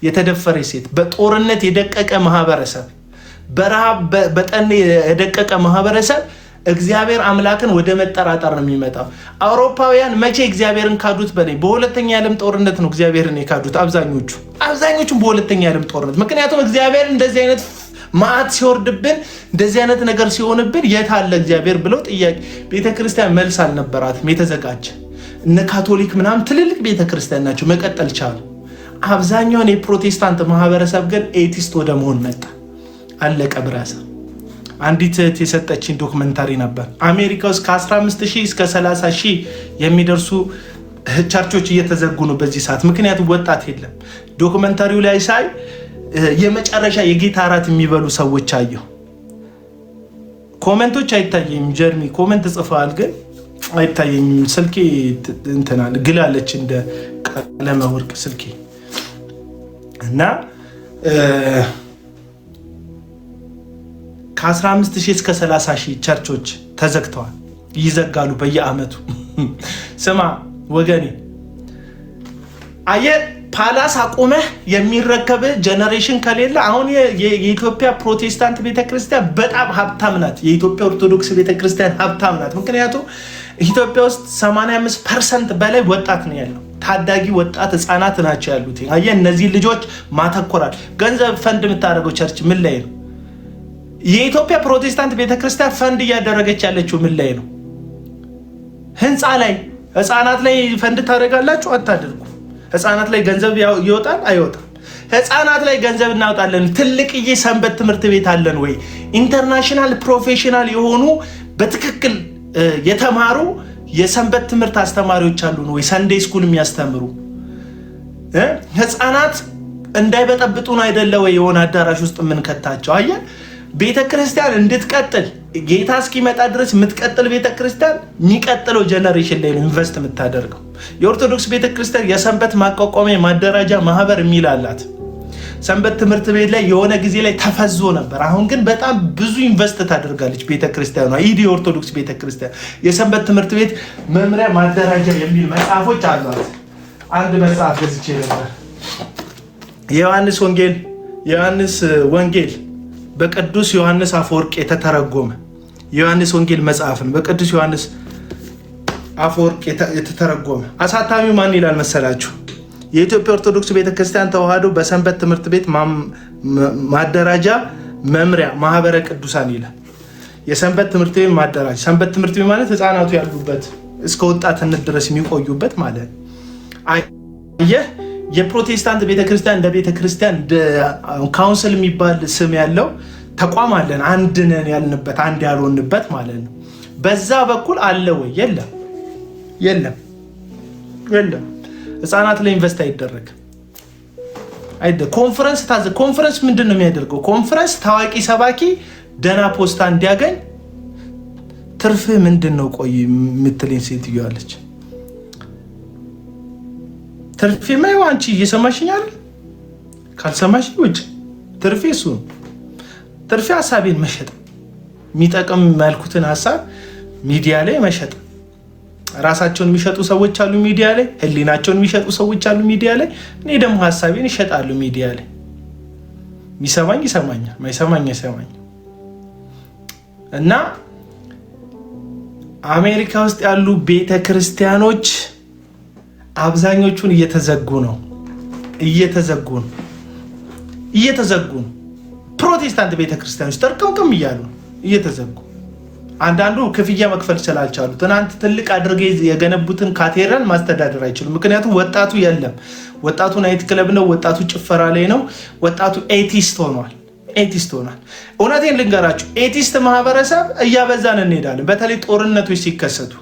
የተደፈረች ሴት፣ በጦርነት የደቀቀ ማህበረሰብ፣ በረሃብ በጠኔ የደቀቀ ማህበረሰብ እግዚአብሔር አምላክን ወደ መጠራጠር ነው የሚመጣው። አውሮፓውያን መቼ እግዚአብሔርን ካዱት? በላይ በሁለተኛ ዓለም ጦርነት ነው እግዚአብሔርን የካዱት አብዛኞቹም በሁለተኛ ዓለም ጦርነት። ምክንያቱም እግዚአብሔር እንደዚህ አይነት ማዕት ሲወርድብን እንደዚህ አይነት ነገር ሲሆንብን የት አለ እግዚአብሔር ብለው ጥያቄ ቤተክርስቲያን መልስ አልነበራትም የተዘጋጀ። እነ ካቶሊክ ምናምን ትልልቅ ቤተክርስቲያን ናቸው መቀጠል ቻሉ። አብዛኛውን የፕሮቴስታንት ማህበረሰብ ግን ኤቲስት ወደ መሆን መጣ። አለቀ ብራሳ። አንዲት እህት የሰጠችኝ ዶክመንታሪ ነበር። አሜሪካ ውስጥ ከ15000 እስከ 30000 የሚደርሱ ቸርቾች እየተዘጉ ነው በዚህ ሰዓት፣ ምክንያቱም ወጣት የለም። ዶክመንታሪው ላይ ሳይ የመጨረሻ የጌታ እራት የሚበሉ ሰዎች አየሁ። ኮሜንቶች አይታየኝም። ጀርሚ ኮሜንት ጽፈዋል ግን አይታየኝም። ስልኬ እንትና ግላለች እንደ ቀለመ ወርቅ ስልኬ እና ከ15000 እስከ 30000 ቸርቾች ተዘግተዋል፣ ይዘጋሉ በየአመቱ። ስማ ወገኔ አየህ ፓላስ አቁመህ የሚረከብ ጀነሬሽን ከሌለ አሁን የኢትዮጵያ ፕሮቴስታንት ቤተክርስቲያን በጣም ሀብታም ናት። የኢትዮጵያ ኦርቶዶክስ ቤተክርስቲያን ሀብታም ናት። ምክንያቱም ኢትዮጵያ ውስጥ 85% በላይ ወጣት ነው ያለው። ታዳጊ ወጣት ህፃናት ናቸው ያሉት። አየህ እነዚህ ልጆች ማተኮራል። ገንዘብ ፈንድ የምታደርገው ቸርች ምን ላይ ነው? የኢትዮጵያ ፕሮቴስታንት ቤተክርስቲያን ፈንድ እያደረገች ያለችው ምን ላይ ነው? ህንፃ ላይ፣ ህፃናት ላይ ፈንድ ታደርጋላችሁ? አታደርጉ። ህፃናት ላይ ገንዘብ ይወጣል አይወጣም? ህፃናት ላይ ገንዘብ እናወጣለን። ትልቅዬ ሰንበት ትምህርት ቤት አለን ወይ? ኢንተርናሽናል ፕሮፌሽናል የሆኑ በትክክል የተማሩ የሰንበት ትምህርት አስተማሪዎች አሉን ወይ? ሰንዴይ ስኩል የሚያስተምሩ ህፃናት እንዳይበጠብጡን አይደለ ወይ? የሆነ አዳራሽ ውስጥ የምንከታቸው። አየህ ቤተክርስቲያን እንድትቀጥል ጌታ እስኪመጣ ድረስ የምትቀጥል ቤተክርስቲያን የሚቀጥለው ጀነሬሽን ላይ ነው ኢንቨስት የምታደርገው። የኦርቶዶክስ ቤተክርስቲያን የሰንበት ማቋቋሚያ ማደራጃ ማህበር የሚል አላት። ሰንበት ትምህርት ቤት ላይ የሆነ ጊዜ ላይ ተፈዞ ነበር። አሁን ግን በጣም ብዙ ኢንቨስት ታደርጋለች ቤተክርስቲያኗ። ኢዲ ኦርቶዶክስ ቤተክርስቲያን የሰንበት ትምህርት ቤት መምሪያ ማደራጃ የሚል መጽሐፎች አሏት። አንድ መጽሐፍ ገዝቼ ነበር። የዮሐንስ ወንጌል በቅዱስ ዮሐንስ አፈወርቅ የተተረጎመ የዮሐንስ ወንጌል መጽሐፍን በቅዱስ ዮሐንስ አፈወርቅ የተተረጎመ። አሳታሚው ማን ይላል መሰላችሁ? የኢትዮጵያ ኦርቶዶክስ ቤተክርስቲያን ተዋህዶ በሰንበት ትምህርት ቤት ማደራጃ መምሪያ ማህበረ ቅዱሳን ይላል። የሰንበት ትምህርት ቤት ማደራጃ። ሰንበት ትምህርት ቤት ማለት ህፃናቱ ያሉበት እስከ ወጣትነት ድረስ የሚቆዩበት ማለት ነው። አየህ የፕሮቴስታንት ቤተክርስቲያን እንደ ቤተክርስቲያን ካውንስል የሚባል ስም ያለው ተቋም አለን። አንድ ነን ያልንበት አንድ ያልሆንበት ማለት ነው። በዛ በኩል አለ ወይ? የለም። ህፃናት ላይ ኢንቨስት አይደረግም። ኮንፈረንስ ምንድን ነው የሚያደርገው? ኮንፈረንስ ታዋቂ ሰባኪ ደና ፖስታ እንዲያገኝ ትርፍ ምንድን ነው? ቆይ የምትለኝ ሴትዮ አለች። ትርፌ ማይው አንቺ እየሰማሽኛል? ካልሰማሽ ውጭ። ትርፌ እሱ ነው። ትርፌ ሀሳቤን መሸጥ፣ የሚጠቅም ያልኩትን ሀሳብ ሚዲያ ላይ መሸጥ። ራሳቸውን የሚሸጡ ሰዎች አሉ ሚዲያ ላይ፣ ህሊናቸውን የሚሸጡ ሰዎች አሉ ሚዲያ ላይ። እኔ ደግሞ ሀሳቤን ይሸጣሉ ሚዲያ ላይ። የሚሰማኝ ይሰማኛል፣ ማይሰማኝ አይሰማኝም። እና አሜሪካ ውስጥ ያሉ ቤተክርስቲያኖች አብዛኞቹን እየተዘጉ ነው። ፕሮቴስታንት ቤተክርስቲያኖች ተርከምከም እያሉ እየተዘጉ። አንዳንዱ ክፍያ መክፈል ስላልቻሉ ትናንት ትልቅ አድርገ የገነቡትን ካቴድራል ማስተዳደር አይችሉም። ምክንያቱም ወጣቱ የለም። ወጣቱ ናይት ክለብ ነው። ወጣቱ ጭፈራ ላይ ነው። ወጣቱ ኤቲስት ሆኗል። እውነቴን ልንገራችሁ፣ ኤቲስት ማህበረሰብ እያበዛን እንሄዳለን። በተለይ ጦርነቶች ሲከሰቱ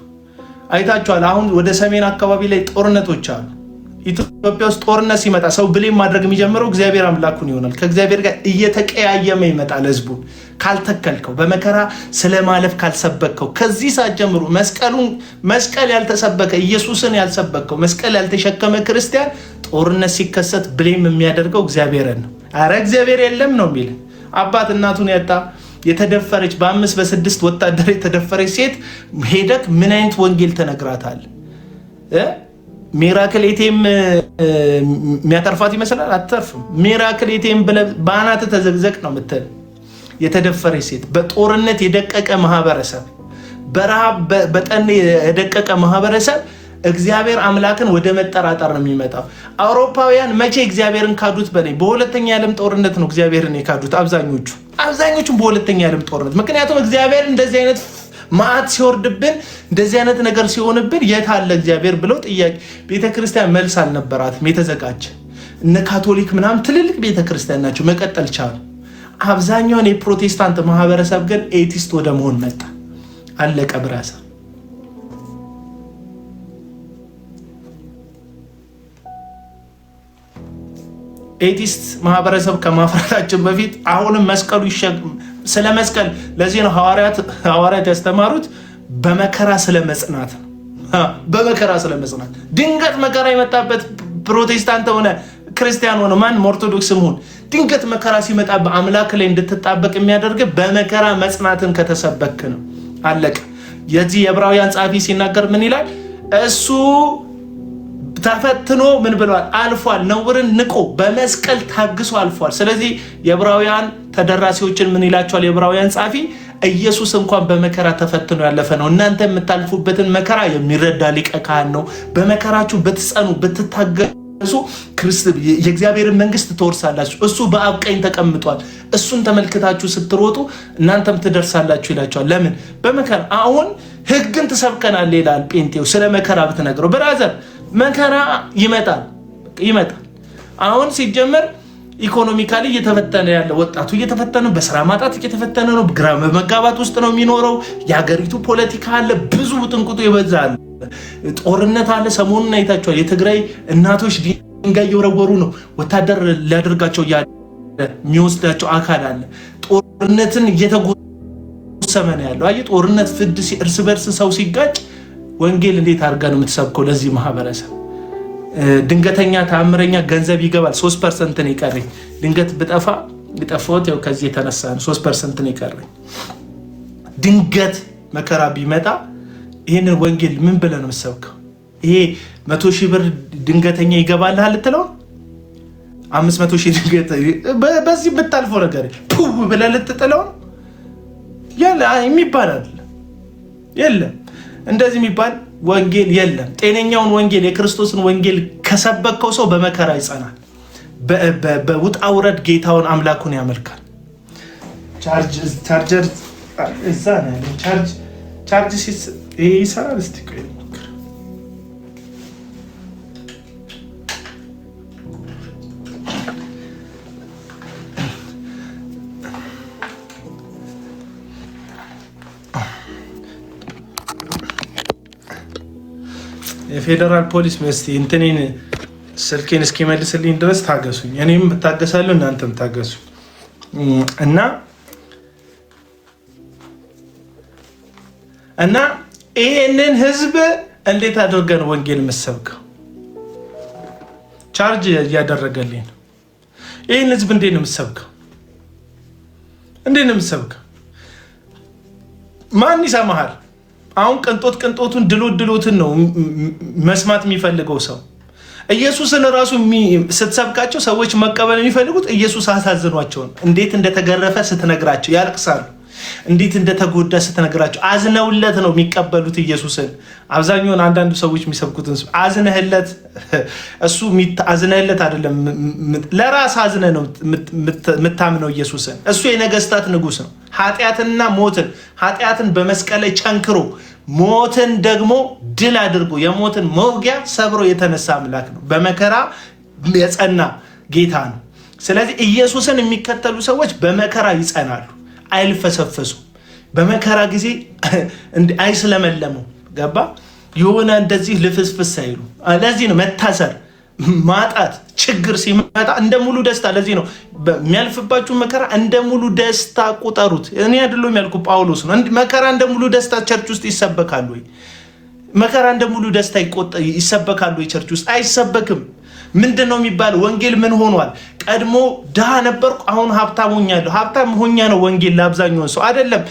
አይታችኋል። አሁን ወደ ሰሜን አካባቢ ላይ ጦርነቶች አሉ። ኢትዮጵያ ውስጥ ጦርነት ሲመጣ ሰው ብሌም ማድረግ የሚጀምረው እግዚአብሔር አምላኩን ይሆናል። ከእግዚአብሔር ጋር እየተቀያየመ ይመጣል። ህዝቡን ካልተከልከው፣ በመከራ ስለማለፍ ካልሰበከው፣ ከዚህ ሰዓት ጀምሮ መስቀል ያልተሰበከ ኢየሱስን ያልሰበከው መስቀል ያልተሸከመ ክርስቲያን ጦርነት ሲከሰት ብሌም የሚያደርገው እግዚአብሔርን ነው። አረ እግዚአብሔር የለም ነው የሚል አባት እናቱን ያጣ የተደፈረች በ5 በ6 ወታደር የተደፈረች ሴት ሄደክ ምን አይነት ወንጌል ተነግራታል? ሚራክል ኤቲኤም የሚያተርፋት ይመስላል። አትተርፍም። ሚራክል ኤቲኤም ብለህ በአናት ተዘግዘቅ ነው የምትል የተደፈረች ሴት፣ በጦርነት የደቀቀ ማህበረሰብ፣ በረሃብ በጠኔ የደቀቀ ማህበረሰብ እግዚአብሔር አምላክን ወደ መጠራጠር ነው የሚመጣው። አውሮፓውያን መቼ እግዚአብሔርን ካዱት? በላይ በሁለተኛ የዓለም ጦርነት ነው እግዚአብሔርን የካዱት አብዛኞቹም በሁለተኛ የዓለም ጦርነት። ምክንያቱም እግዚአብሔር እንደዚህ አይነት መዓት ሲወርድብን እንደዚህ አይነት ነገር ሲሆንብን የት አለ እግዚአብሔር ብለው ጥያቄ ቤተክርስቲያን መልስ አልነበራትም የተዘጋጀ። እነ ካቶሊክ ምናምን ትልልቅ ቤተክርስቲያን ናቸው መቀጠል ቻሉ። አብዛኛውን የፕሮቴስታንት ማህበረሰብ ግን ኤቲስት ወደ መሆን መጣ። አለቀ ብራሳ። ኤቲስት ማህበረሰብ ከማፍራታችን በፊት አሁንም መስቀሉ ስለ መስቀል ለዚህ ነው ሐዋርያት ያስተማሩት በመከራ ስለ መጽናት ነው። በመከራ ስለ መጽናት ድንገት መከራ የመጣበት ፕሮቴስታንት ሆነ ክርስቲያን ሆነ ማንም ኦርቶዶክስም ሆነ ድንገት መከራ ሲመጣ በአምላክ ላይ እንድትጣበቅ የሚያደርግ በመከራ መጽናትን ከተሰበክ ነው። አለቀ። የዚህ የዕብራውያን ጸሐፊ ሲናገር ምን ይላል? እሱ ተፈትኖ ምን ብለዋል? አልፏል። ነውርን ንቆ በመስቀል ታግሶ አልፏል። ስለዚህ የዕብራውያን ተደራሲዎችን ምን ይላቸዋል? የዕብራውያን ጸሐፊ ኢየሱስ እንኳን በመከራ ተፈትኖ ያለፈ ነው። እናንተ የምታልፉበትን መከራ የሚረዳ ሊቀ ካህን ነው። በመከራችሁ ብትጸኑ ብትታገሱ የእግዚአብሔርን መንግስት ትወርሳላችሁ። እሱ በአብ ቀኝ ተቀምጧል። እሱን ተመልክታችሁ ስትሮጡ እናንተም ትደርሳላችሁ ይላቸዋል። ለምን? በመከራ አሁን ህግን ትሰብከናል ይላል ጴንጤው። ስለ መከራ ብትነግረው ብራዘር መከራ ይመጣል። አሁን ሲጀመር ኢኮኖሚካሊ እየተፈተነ ያለ ወጣቱ እየተፈተነ፣ በስራ ማጣት እየተፈተነ ነው። ግራ መጋባት ውስጥ ነው የሚኖረው። የሀገሪቱ ፖለቲካ አለ፣ ብዙ ጥንቁጡ ይበዛል። ጦርነት አለ። ሰሞኑን አይታችኋል። የትግራይ እናቶች ድንጋይ እየወረወሩ ነው። ወታደር ሊያደርጋቸው የሚወስዳቸው አካል አለ። ጦርነትን እየተጎሰመ ነው ያለው። አየህ፣ ጦርነት ፍድ እርስ በርስ ሰው ሲጋጭ ወንጌል እንዴት አድርጋ ነው የምትሰብከው ለዚህ ማህበረሰብ? ድንገተኛ ተአምረኛ ገንዘብ ይገባል። 3% ነው ይቀረኝ። ድንገት ብጠፋ የጠፋሁት ያው ከዚህ የተነሳ ነው። 3% ነው ይቀረኝ። ድንገት መከራ ቢመጣ ይህንን ወንጌል ምን ብለህ ነው የምትሰብከው? ይሄ 100,000 ብር ድንገተኛ ይገባልሃል ልትለው? 500,000 ድንገት በዚህ የምታልፈው ነገር ብለህ ልትጥለው? የሚባል አይደለም። የለም እንደዚህ የሚባል ወንጌል የለም። ጤነኛውን ወንጌል የክርስቶስን ወንጌል ከሰበከው ሰው በመከራ ይጸናል። በውጣ ውረድ ጌታውን አምላኩን ያመልካል። ቻርጀር እዛ ነው ያለው። ቻርጅ ይሰራል። እስቲ ቆይ ሞክር። የፌዴራል ፖሊስ መስቲ እንትኔን ስልኬን እስኪመልስልኝ ድረስ ታገሱኝ። እኔም እታገሳለሁ፣ እናንተም ታገሱ እና ይሄንን ህዝብ እንዴት አድርገን ወንጌል የምሰብከው? ቻርጅ እያደረገልኝ ነው። ይሄን ህዝብ እንዴት ነው የምሰብከው? ማን ይሰማሃል? አሁን ቅንጦቱን ድሎትን ነው መስማት የሚፈልገው ሰው። ኢየሱስን ራሱ ስትሰብካቸው ሰዎች መቀበል የሚፈልጉት ኢየሱስ አሳዝኗቸው ነው። እንዴት እንደተገረፈ ስትነግራቸው ያለቅሳሉ። እንዴት እንደተጎዳ ስትነግራቸው አዝነውለት ነው የሚቀበሉት ኢየሱስን። አብዛኛውን አንዳንዱ ሰዎች የሚሰብኩትን አዝነህለት፣ እሱ አዝነህለት አይደለም፣ ለራስ አዝነ ነው የምታምነው ኢየሱስን። እሱ የነገስታት ንጉስ ነው። ኃጢአትን በመስቀል ላይ ቸንክሮ ሞትን ደግሞ ድል አድርጎ የሞትን መውጊያ ሰብሮ የተነሳ አምላክ ነው። በመከራ የጸና ጌታ ነው። ስለዚህ ኢየሱስን የሚከተሉ ሰዎች በመከራ ይጸናሉ፣ አይልፈሰፈሱም። በመከራ ጊዜ አይስለመለሙ። ገባ? የሆነ እንደዚህ ልፍስፍስ አይሉ። ለዚህ ነው መታሰር፣ ማጣት፣ ችግር ሲመጣ እንደ ሙሉ ደስታ። ለዚህ ነው የሚያልፍባችሁ መከራ እንደ ሙሉ ደስታ ቁጠሩት። እኔ አይደለም ያልኩ ጳውሎስ ነው። መከራ እንደ ሙሉ ደስታ ቸርች ውስጥ ይሰበካሉ ወይ? መከራ እንደ ሙሉ ደስታ ይሰበካሉ ወይ? ቸርች ውስጥ አይሰበክም። ምንድነው የሚባል? ወንጌል ምን ሆኗል? ቀድሞ ድሃ ነበርኩ አሁን ሀብታም ሆኛለሁ። ሀብታም ሆኛ ነው ወንጌል ለአብዛኛው ሰው አይደለም።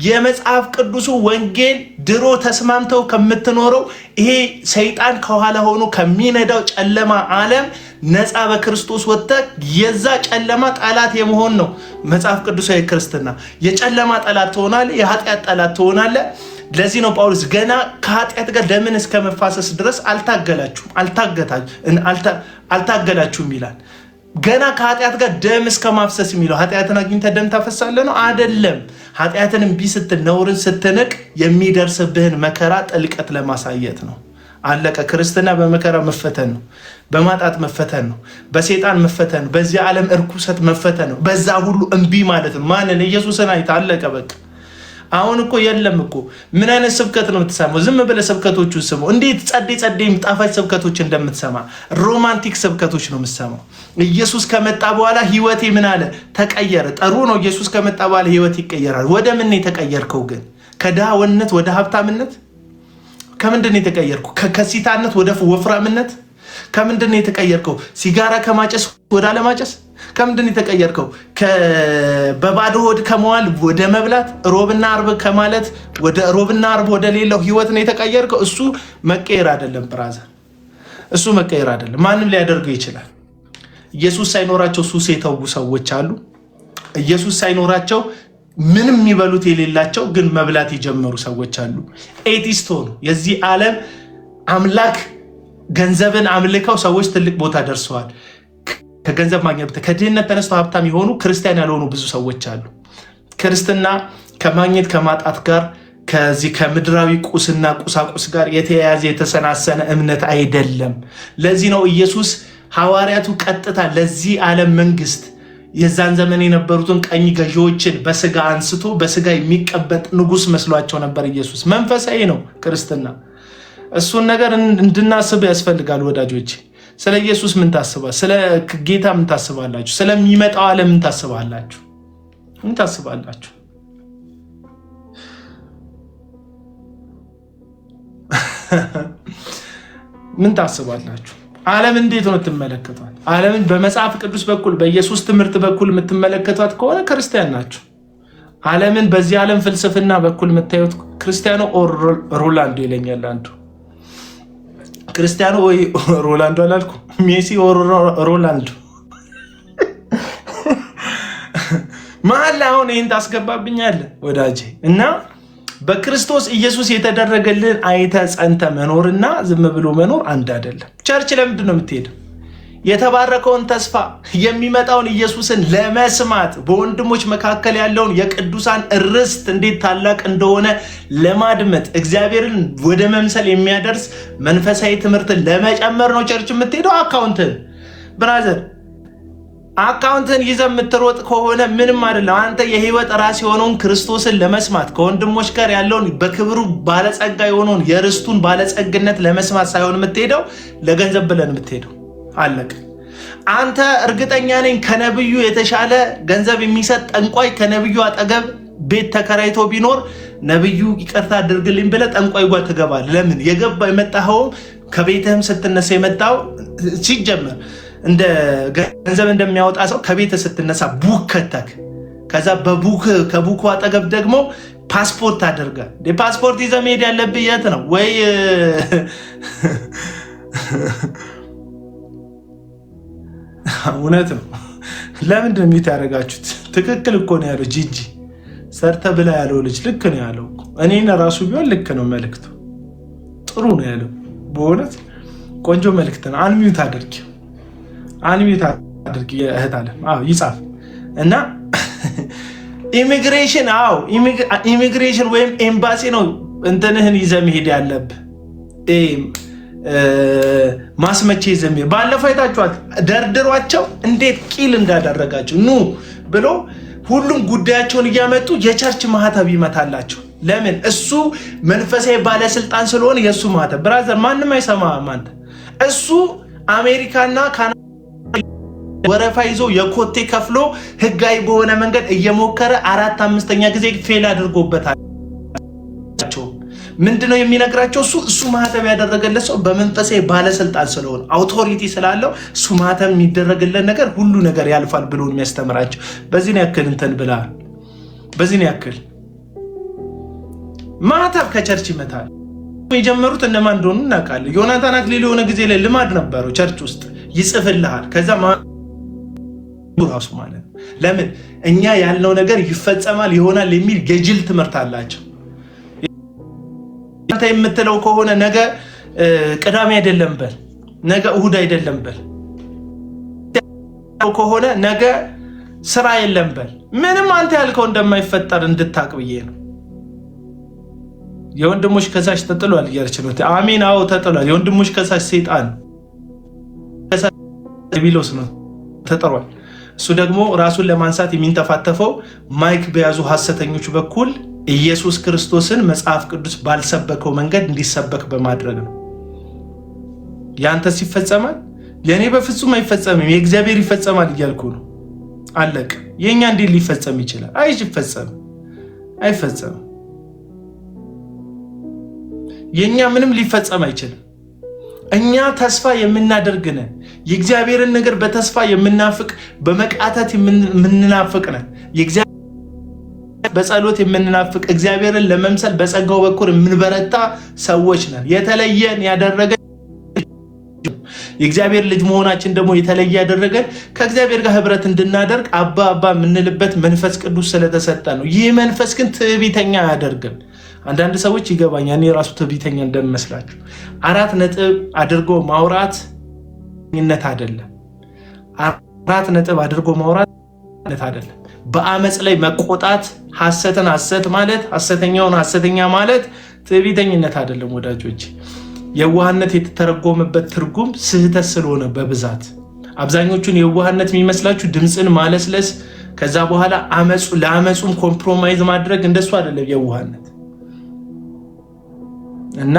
የመጽሐፍ ቅዱሱ ወንጌል ድሮ ተስማምተው ከምትኖረው ይሄ ሰይጣን ከኋላ ሆኖ ከሚነዳው ጨለማ ዓለም ነፃ በክርስቶስ ወጥተህ የዛ ጨለማ ጠላት የመሆን ነው መጽሐፍ ቅዱሳዊ ክርስትና። የጨለማ ጠላት ትሆናለህ፣ የኃጢአት ጠላት ትሆናለህ። ለዚህ ነው ጳውሎስ ገና ከኃጢአት ጋር ደምን እስከ መፋሰስ ድረስ አልታገላችሁም ይላል። ገና ከኃጢአት ጋር ደም እስከ ማፍሰስ የሚለው ኃጢአትን አግኝተህ ደም ታፈሳለህ ነው አይደለም። ኃጢአትን እምቢ ስትል ነውርን ስትንቅ የሚደርስብህን መከራ ጥልቀት ለማሳየት ነው። አለቀ። ክርስትና በመከራ መፈተን ነው፣ በማጣት መፈተን ነው፣ በሰይጣን መፈተን ነው፣ በዚህ ዓለም እርኩሰት መፈተን ነው። በዛ ሁሉ እምቢ ማለት ነው። ማንን? ኢየሱስን አይተህ አለቀ በቃ። አሁን እኮ የለም እኮ ምን አይነት ስብከት ነው የምትሰማው? ዝም ብለህ ስብከቶቹን ስማው። እንዴት ጸዴ ጣፋጭ ስብከቶች እንደምትሰማ ሮማንቲክ ስብከቶች ነው የምትሰማው። ኢየሱስ ከመጣ በኋላ ህይወቴ ምን አለ? ተቀየረ። ጥሩ ነው። ኢየሱስ ከመጣ በኋላ ህይወት ይቀየራል። ወደ ምን የተቀየርከው ግን? ከድሃነት ወደ ሀብታምነት? ከምንድን ነው የተቀየርከው? ከሲታነት ወደ ወፍራምነት? ከምንድን ነው የተቀየርከው? ሲጋራ ከማጨስ ወደ አለማጨስ? ከምንድን የተቀየርከው? በባዶ ሆድ ከመዋል ወደ መብላት፣ ሮብና አርብ ከማለት ወደ ሮብና አርብ ወደ ሌላው ህይወት ነው የተቀየርከው። እሱ መቀየር አይደለም ብራዘር፣ እሱ መቀየር አይደለም። ማንም ሊያደርገው ይችላል። ኢየሱስ ሳይኖራቸው ሱስ የተዉ ሰዎች አሉ። ኢየሱስ ሳይኖራቸው ምንም የሚበሉት የሌላቸው ግን መብላት የጀመሩ ሰዎች አሉ። ኤቲስት ሆኑ። የዚህ ዓለም አምላክ ገንዘብን አምልከው ሰዎች ትልቅ ቦታ ደርሰዋል። ከገንዘብ ማግኘት ከድህነት ተነስተው ሀብታም የሆኑ ክርስቲያን ያልሆኑ ብዙ ሰዎች አሉ። ክርስትና ከማግኘት ከማጣት ጋር ከዚህ ከምድራዊ ቁስና ቁሳቁስ ጋር የተያያዘ የተሰናሰነ እምነት አይደለም። ለዚህ ነው ኢየሱስ ሐዋርያቱ ቀጥታ ለዚህ ዓለም መንግስት የዛን ዘመን የነበሩትን ቀኝ ገዢዎችን በስጋ አንስቶ በስጋ የሚቀበጥ ንጉስ መስሏቸው ነበር። ኢየሱስ መንፈሳዊ ነው ክርስትና። እሱን ነገር እንድናስብ ያስፈልጋል ወዳጆች። ስለ ኢየሱስ ምን ታስባላችሁ? ስለ ጌታ ምን ታስባላችሁ? ስለሚመጣው ዓለም ምን ታስባላችሁ? ምን ታስባላችሁ? ምን ታስባላችሁ? ዓለም እንዴት ነው የምትመለከቷት? ዓለምን በመጽሐፍ ቅዱስ በኩል በኢየሱስ ትምህርት በኩል የምትመለከቷት ከሆነ ክርስቲያን ናችሁ። ዓለምን በዚህ ዓለም ፍልስፍና በኩል የምታዩት ክርስቲያኖ ሮላንዶ ይለኛል አንዱ። ክርስቲያኖ ወይ ሮላንዶ አላልኩ፣ ሜሲ ሮላንዶ መሀል አሁን ይህን ታስገባብኛለህ ወዳጄ። እና በክርስቶስ ኢየሱስ የተደረገልን አይተ ጸንተ መኖርና ዝም ብሎ መኖር አንድ አይደለም። ቸርች ለምንድን ነው የምትሄደው? የተባረከውን ተስፋ የሚመጣውን ኢየሱስን ለመስማት በወንድሞች መካከል ያለውን የቅዱሳን ርስት እንዴት ታላቅ እንደሆነ ለማድመጥ እግዚአብሔርን ወደ መምሰል የሚያደርስ መንፈሳዊ ትምህርትን ለመጨመር ነው ቸርች የምትሄደው። ብራዘር አካውንትን ይዘህ የምትሮጥ ከሆነ ምንም አይደለም። አንተ የህይወት ራስ የሆነውን ክርስቶስን ለመስማት ከወንድሞች ጋር ያለውን በክብሩ ባለጸጋ የሆነውን የርስቱን ባለጸግነት ለመስማት ሳይሆን የምትሄደው ለገንዘብ ብለን የምትሄደው አለቅ። አንተ እርግጠኛ ነኝ ከነብዩ የተሻለ ገንዘብ የሚሰጥ ጠንቋይ ከነብዩ አጠገብ ቤት ተከራይቶ ቢኖር ነብዩ ይቅርታ አድርግልኝ ብለህ ጠንቋይ ጋር ትገባለህ። ለምን የመጣኸው ከቤትህም ስትነሳ የመጣው ሲጀመር እንደ ገንዘብ እንደሚያወጣ ሰው ከቤት ስትነሳ ቡክ ከተክ፣ ከዛ ከቡኩ አጠገብ ደግሞ ፓስፖርት አድርገህ ፓስፖርት ይዘህ መሄድ ያለብህ የት ነው? ወይ እውነት ነው። ለምንድን ነው የሚታረጋችሁት? ትክክል እኮ ነው ያለው ጂጂ ሰርተ ብላ ያለው ልጅ ልክ ነው ያለው። እኔና ራሱ ቢሆን ልክ ነው። መልእክቱ ጥሩ ነው ያለው። በእውነት ቆንጆ መልእክት ነው። አንሚዩት አድርጊ እህት አለ ይጻፍ እና ኢሚግሬሽን ወይም ኤምባሲ ነው እንትንህን ይዘህ መሄድ ያለብህ። ማስመቼ ይዘህ መሄድ ባለፈው አይታችኋል። ደርድሯቸው እንዴት ቂል እንዳደረጋቸው ኑ ብሎ ሁሉም ጉዳያቸውን እያመጡ የቸርች ማህተብ ይመታላቸው። ለምን? እሱ መንፈሳዊ ባለስልጣን ስለሆነ የእሱ ማህተብ። ብራዘር ማንም አይሰማም። አንተ እሱ አሜሪካና ወረፋ ይዞ የኮቴ ከፍሎ ህጋዊ በሆነ መንገድ እየሞከረ 4-5ኛ ጊዜ ፌል አድርጎበታል። ምንድነው የሚነግራቸው? እሱ ማህተም ያደረገለት ሰው በመንፈሳዊ ባለስልጣን ስለሆነ አውቶሪቲ ስላለው እሱ ማህተም የሚደረግለት ነገር ሁሉ ነገር ያልፋል ብሎ የሚያስተምራቸው። በዚህ ነው ያክል እንትን ብላ በዚህ ነው ያክል ማህተም ከቸርች ይመታል። የጀመሩት እነማን እንደሆኑ እናውቃለን። ዮናታን አክሊሉ የሆነ ጊዜ ላይ ልማድ ነበረው ቸርች ውስጥ ይጽፍልሃል። ከዛ ራሱ ማለት ነው። ለምን እኛ ያልነው ነገር ይፈጸማል ይሆናል የሚል የጅል ትምህርት አላቸው። አንተ የምትለው ከሆነ ነገ ቅዳሜ አይደለም በል፣ ነገ እሁድ አይደለም በል፣ ከሆነ ነገ ስራ የለም በል። ምንም አንተ ያልከው እንደማይፈጠር እንድታቅ ብዬ ነው። የወንድሞች ከሳሽ ተጥሏል እያለች ነው። አሜን። አዎ ተጥሏል። የወንድሞች ከሳሽ ሰይጣን ዲያብሎስ ነው ተጥሯል። እሱ ደግሞ ራሱን ለማንሳት የሚንተፋተፈው ማይክ በያዙ ሐሰተኞች በኩል ኢየሱስ ክርስቶስን መጽሐፍ ቅዱስ ባልሰበከው መንገድ እንዲሰበክ በማድረግ ነው። ያንተስ ይፈጸማል? የኔ በፍጹም አይፈጸምም፣ የእግዚአብሔር ይፈጸማል እያልኩ ነው። አለቅ። የኛ እንዴት ሊፈጸም ይችላል? አይፈጸምም። የኛ ምንም ሊፈጸም አይችልም። እኛ ተስፋ የምናደርግ ነን። የእግዚአብሔርን ነገር በተስፋ የምናፍቅ በመቃተት የምንናፍቅ ነን። በጸሎት የምንናፍቅ እግዚአብሔርን ለመምሰል በጸጋው በኩል የምንበረታ ሰዎች ነን። የተለየን ያደረገን የእግዚአብሔር ልጅ መሆናችን ደግሞ የተለየ ያደረገን ከእግዚአብሔር ጋር ህብረት እንድናደርግ አባ የምንልበት መንፈስ ቅዱስ ስለተሰጠ ነው። ይህ መንፈስ ግን ትዕቢተኛ አያደርግም። አንዳንድ ሰዎች ይገባኛል፣ እኔ ራሱ ትዕቢተኛ እንደምመስላችሁ። 4 ነጥብ አድርጎ ማውራት ነት አይደለም። 4 ነጥብ አድርጎ ማውራት አይደለም። በአመጽ ላይ መቆጣት፣ ሐሰትን ሐሰት ማለት፣ ሐሰተኛውን ሐሰተኛ ማለት ትዕቢተኝነት አይደለም ወዳጆች። የዋህነት የተተረጎመበት ትርጉም ስህተት ስለሆነ በብዛት አብዛኞቹን የዋህነት የሚመስላችሁ ድምፅን ማለስለስ ከዛ በኋላ ለአመጹም ኮምፕሮማይዝ ማድረግ እንደሱ አይደለም የዋህነት። እና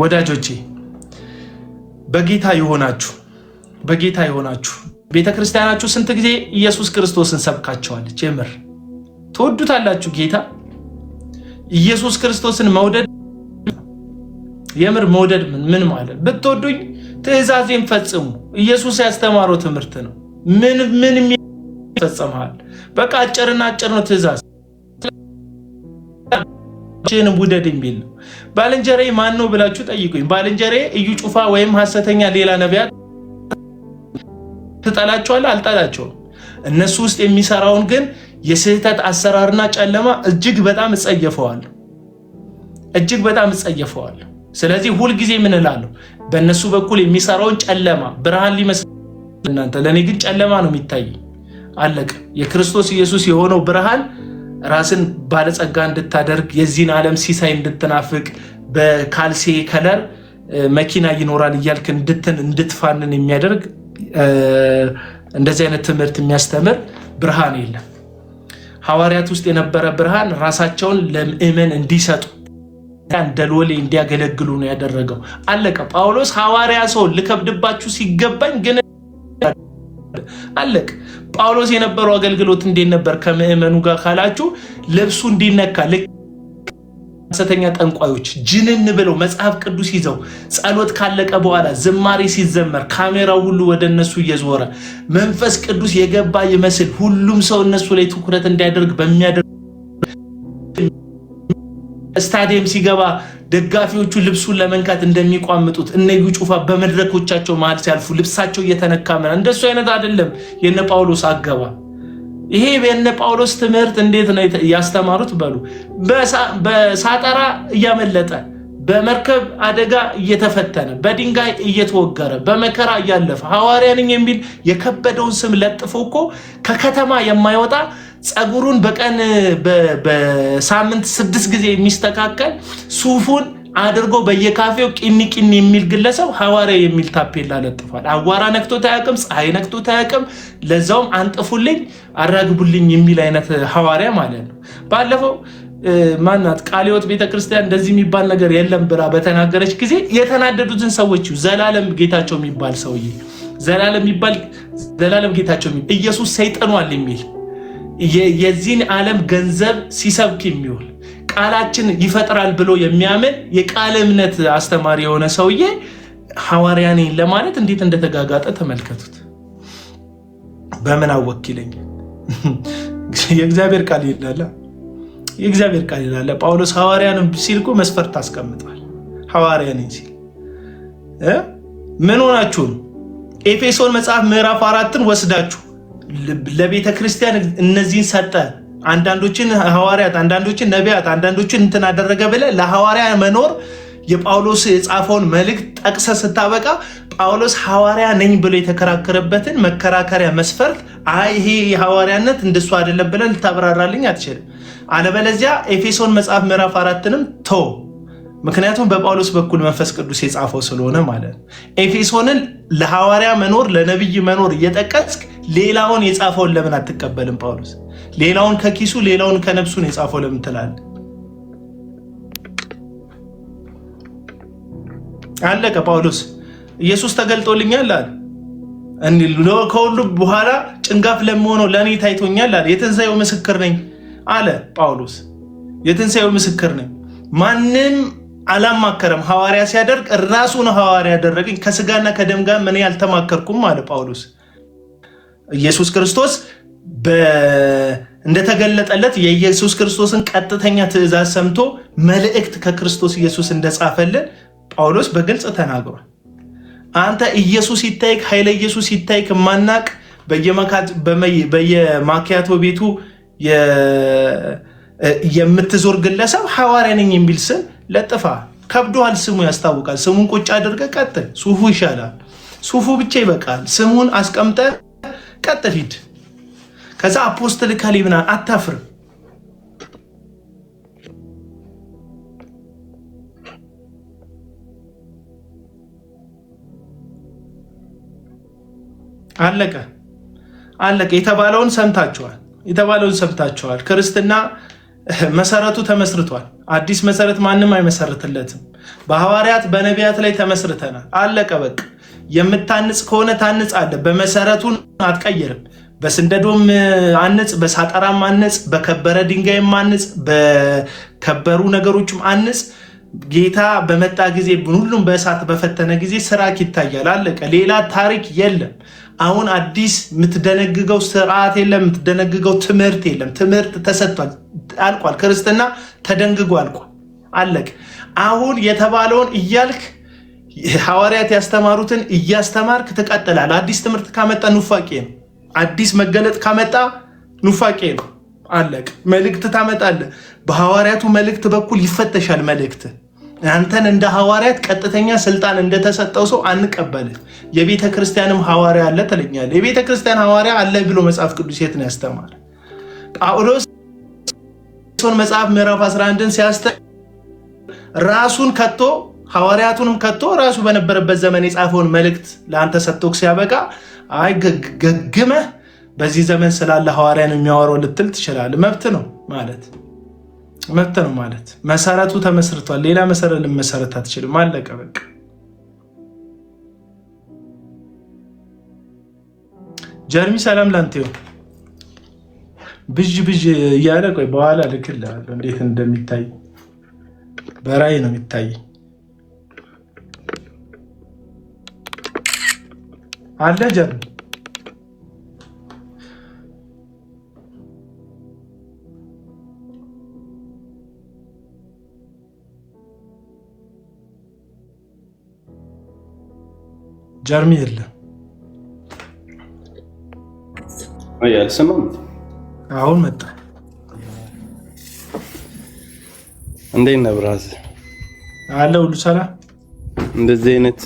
ወዳጆቼ በጌታ የሆናችሁ ቤተክርስቲያናችሁ ስንት ጊዜ ኢየሱስ ክርስቶስን ሰብካቸዋለች? የምር ትወዱታላችሁ? ጌታ ኢየሱስ ክርስቶስን መውደድ የምር መውደድ ምን ማለት? ብትወዱኝ ትእዛዜን ፈጽሙ። ኢየሱስ ያስተማረው ትምህርት ነው። ምን ይፈጸማል? በቃ አጭርና አጭር ነው ትእዛዝ። ውደድ የሚል ነው። ባልንጀራዬ ማን ነው ብላችሁ ጠይቁኝ። ባልንጀራዬ እዩ ጩፋ ወይም ሐሰተኛ ሌላ ነቢያት ትጠላቸዋለህ? አልጠላቸውም። እነሱ ውስጥ የሚሰራውን ግን የስህተት አሰራርና ጨለማ እጅግ በጣም እጸየፈዋለሁ። ስለዚህ ሁልጊዜ ምን እላለሁ? በእነሱ በኩል የሚሰራውን ጨለማ ብርሃን ሊመስል እናንተ፣ ለእኔ ግን ጨለማ ነው የሚታይ። አለቀ። የክርስቶስ ኢየሱስ የሆነው ብርሃን ራስን ባለጸጋ እንድታደርግ፣ የዚህን ዓለም ሲሳይ እንድትናፍቅ፣ በካልሴ ከለር መኪና ይኖራል እያልክ እንድትፋንን የሚያደርግ እንደዚህ አይነት ትምህርት የሚያስተምር ብርሃን የለም። ሐዋርያት ውስጥ የነበረ ብርሃን ራሳቸውን ለምእመን እንዲሰጡ እንደሎሌ እንዲያገለግሉ ነው ያደረገው። አለቀ። ጳውሎስ ሐዋርያ ሰው ልከብድባችሁ ሲገባኝ ግን አለቀ። ጳውሎስ የነበረው አገልግሎት እንዴት ነበር ከምእመኑ ጋር ካላችሁ? ልብሱ እንዲነካ ሐሰተኛ ጠንቋዮች ጅንን ብለው መጽሐፍ ቅዱስ ይዘው ጸሎት ካለቀ በኋላ ዝማሬ ሲዘመር ካሜራው ሁሉ ወደ እነሱ እየዞረ መንፈስ ቅዱስ የገባ ይመስል ሁሉም ሰው እነሱ ላይ ትኩረት እንዲያደርግ በሚያደርግ ስታዲየም ሲገባ ደጋፊዎቹ ልብሱን ለመንካት እንደሚቋምጡት እነዩ ጩፋ በመድረኮቻቸው መሃል ሲያልፉ ልብሳቸው እየተነካ እንደሱ አይነት አይደለም የነ ጳውሎስ አገባ። ይሄ የነ ጳውሎስ ትምህርት እንዴት ነው ያስተማሩት? በሉ በሳጠራ እያመለጠ በመርከብ አደጋ እየተፈተነ በድንጋይ እየተወገረ በመከራ እያለፈ ሐዋርያ ነኝ የሚል የከበደውን ስም ለጥፎ እኮ ከከተማ የማይወጣ ጸጉሩን በቀን በሳምንት 6 ጊዜ የሚስተካከል ሱፉን አድርጎ በየካፌው ቂኒ የሚል ግለሰብ ሐዋርያ የሚል ታፔላ ለጥፏል። አዋራ ነክቶት አያውቅም፣ ፀሐይ ነክቶት አያውቅም። ለዛውም አንጥፉልኝ አራግቡልኝ የሚል አይነት ሐዋርያ ማለት ነው። ባለፈው ማናት ቃልዮት ቤተክርስቲያን እንደዚህ የሚባል ነገር የለም ብላ በተናገረች ጊዜ የተናደዱትን ሰዎች ዘላለም ጌታቸው የሚባል ሰውዬ ዘላለም ጌታቸው ኢየሱስ ሰይጣኗል የሚል የዚህን ዓለም ገንዘብ ሲሰብክ የሚውል ቃላችን ይፈጥራል ብሎ የሚያምን የቃል እምነት አስተማሪ የሆነ ሰውዬ ሐዋርያ ነኝ ለማለት እንዴት እንደተጋጋጠ ተመልከቱት። በምን አወኪለኝ? የእግዚአብሔር ቃል ይላል። የእግዚአብሔር ቃል ይላል። ጳውሎስ ሐዋርያ ነው ሲል እኮ መስፈርት አስቀምጧል። ሐዋርያ ነኝ ሲል ምን ሆናችሁ ነው? ኤፌሶን መጽሐፍ ምዕራፍ 4ን ወስዳችሁ ለቤተ ክርስቲያን እነዚህን ሰጠ፣ አንዳንዶችን ሐዋርያት፣ አንዳንዶችን ነቢያት፣ አንዳንዶችን እንትን አደረገ ብለህ ለሐዋርያ መኖር የጳውሎስ የጻፈውን መልእክት ጠቅሰ ስታበቃ ጳውሎስ ሐዋርያ ነኝ ብሎ የተከራከረበትን መከራከሪያ መስፈርት ይሄ ሐዋርያነት እንደሱ አይደለም ብለህ ልታብራራልኝ አትችልም። አለበለዚያ ኤፌሶን መጽሐፍ ምዕራፍ 4ንም ተው። ምክንያቱም በጳውሎስ በኩል መንፈስ ቅዱስ የጻፈው ስለሆነ ማለት ነው። ኤፌሶንን ለሐዋርያ መኖር ለነብይ መኖር እየጠቀስክ ሌላውን የጻፈውን ለምን አትቀበልም? ጳውሎስ ሌላውን ከኪሱ ሌላውን ከነፍሱ ነው የጻፈው ለምን ትላለህ? አለቀ። ጳውሎስ ኢየሱስ ተገልጦልኛል አለ። ከሁሉ በኋላ ጭንጋፍ ለመሆነው ለእኔ ታይቶኛል አለ። የትንሣኤው ምስክር ነኝ አለ ጳውሎስ። የትንሣኤው ምስክር ነኝ። ማንም አላማከረም። ሐዋርያ ሲያደርግ ራሱ ነው ሐዋርያ ያደረገኝ። ከስጋና ከደም ጋር ምን ያልተማከርኩም አለ ጳውሎስ። ኢየሱስ ክርስቶስ እንደተገለጠለት የኢየሱስ ክርስቶስን ቀጥተኛ ትእዛዝ ሰምቶ መልእክት ከክርስቶስ ኢየሱስ እንደጻፈልን ጳውሎስ በግልጽ ተናግሯል። አንተ ኢየሱስ ይታይክ ኃይለ ኢየሱስ ይታይክ ማናቅ በየማኪያቶ ቤቱ የምትዞር ግለሰብ ሐዋርያ ነኝ የሚል ስም ለጥፋ። ከብዶሃል። ስሙ ያስታውቃል። ስሙን ቁጭ አድርገህ ቀጥል። ሱፉ ይሻላል። ሱፉ ብቻ ይበቃል። ስሙን አስቀምጠህ ቀጥል ሂድ። ከዛ አፖስትል ከሊብና አታፍርም። አለቀ። የተባለውን ሰምታችኋል። ክርስትና መሰረቱ ተመስርቷል። አዲስ መሰረት ማንም አይመሰርትለትም። በሐዋርያት በነቢያት ላይ ተመስርተናል። አለቀ በቃ። የምታንጽ ከሆነ ታንጻለህ። በመሰረቱን አትቀይርም። በስንደዶም አንጽ፣ በሳጠራም አንጽ፣ በከበረ ድንጋይም አንጽ፣ በከበሩ ነገሮችም አንጽ። ጌታ በመጣ ጊዜ ሁሉም በእሳት በፈተነ ጊዜ ስራክ ይታያል። አለቀ። ሌላ ታሪክ የለም። አሁን አዲስ የምትደነግገው ስርዓት የለም። የምትደነግገው ትምህርት የለም። ትምህርት ተሰጥቷል፣ አልቋል። ክርስትና ተደንግጎ አልቋል። አለቀ። አሁን የተባለውን እያልክ ሐዋርያት ያስተማሩትን እያስተማርክ ትቀጥላል። አዲስ ትምህርት ካመጣ ኑፋቄ ነው። አዲስ መገለጥ ካመጣ ኑፋቄ ነው። አለቀ። መልእክት ታመጣለህ። በሐዋርያቱ መልእክት በኩል ይፈተሻል መልእክት። አንተን እንደ ሐዋርያት ቀጥተኛ ስልጣን እንደተሰጠው ሰው አንቀበልህ። የቤተ ክርስቲያንም ሐዋርያ አለ ትለኛለህ። የቤተ ክርስቲያን ሐዋርያ አለ ብሎ መጽሐፍ ቅዱስ የት ነው ያስተማረ? ጳውሎስ መጽሐፍ ምዕራፍ 11ን ሲያስተምር ራሱን ከቶ ሐዋርያቱንም ከቶ ራሱ በነበረበት ዘመን የጻፈውን መልእክት ለአንተ ሰጥቶክ ሲያበቃ ገግመህ በዚህ ዘመን ስላለ ሐዋርያ ነው የሚያወራው ልትል ትችላለህ። መብት ነው ማለት መሰረቱ ተመስርቷል። ሌላ መሰረት ልመሰረት አትችልም። አለቀ በቃ። ጀርሚ ሰላም ላንተ ይሁን። ብዥ እያለ ቆይ በኋላ ልክልሃለሁ እንዴት እንደሚታይ በራእይ ነው የሚታይ አለ ጀርሚ ጀርሚ የለም። አልሰማም። አሁን መጣ። እንዴት ነህ ብራዘር? አለ ሁሉ ሰላም። እንደዚህ አይነት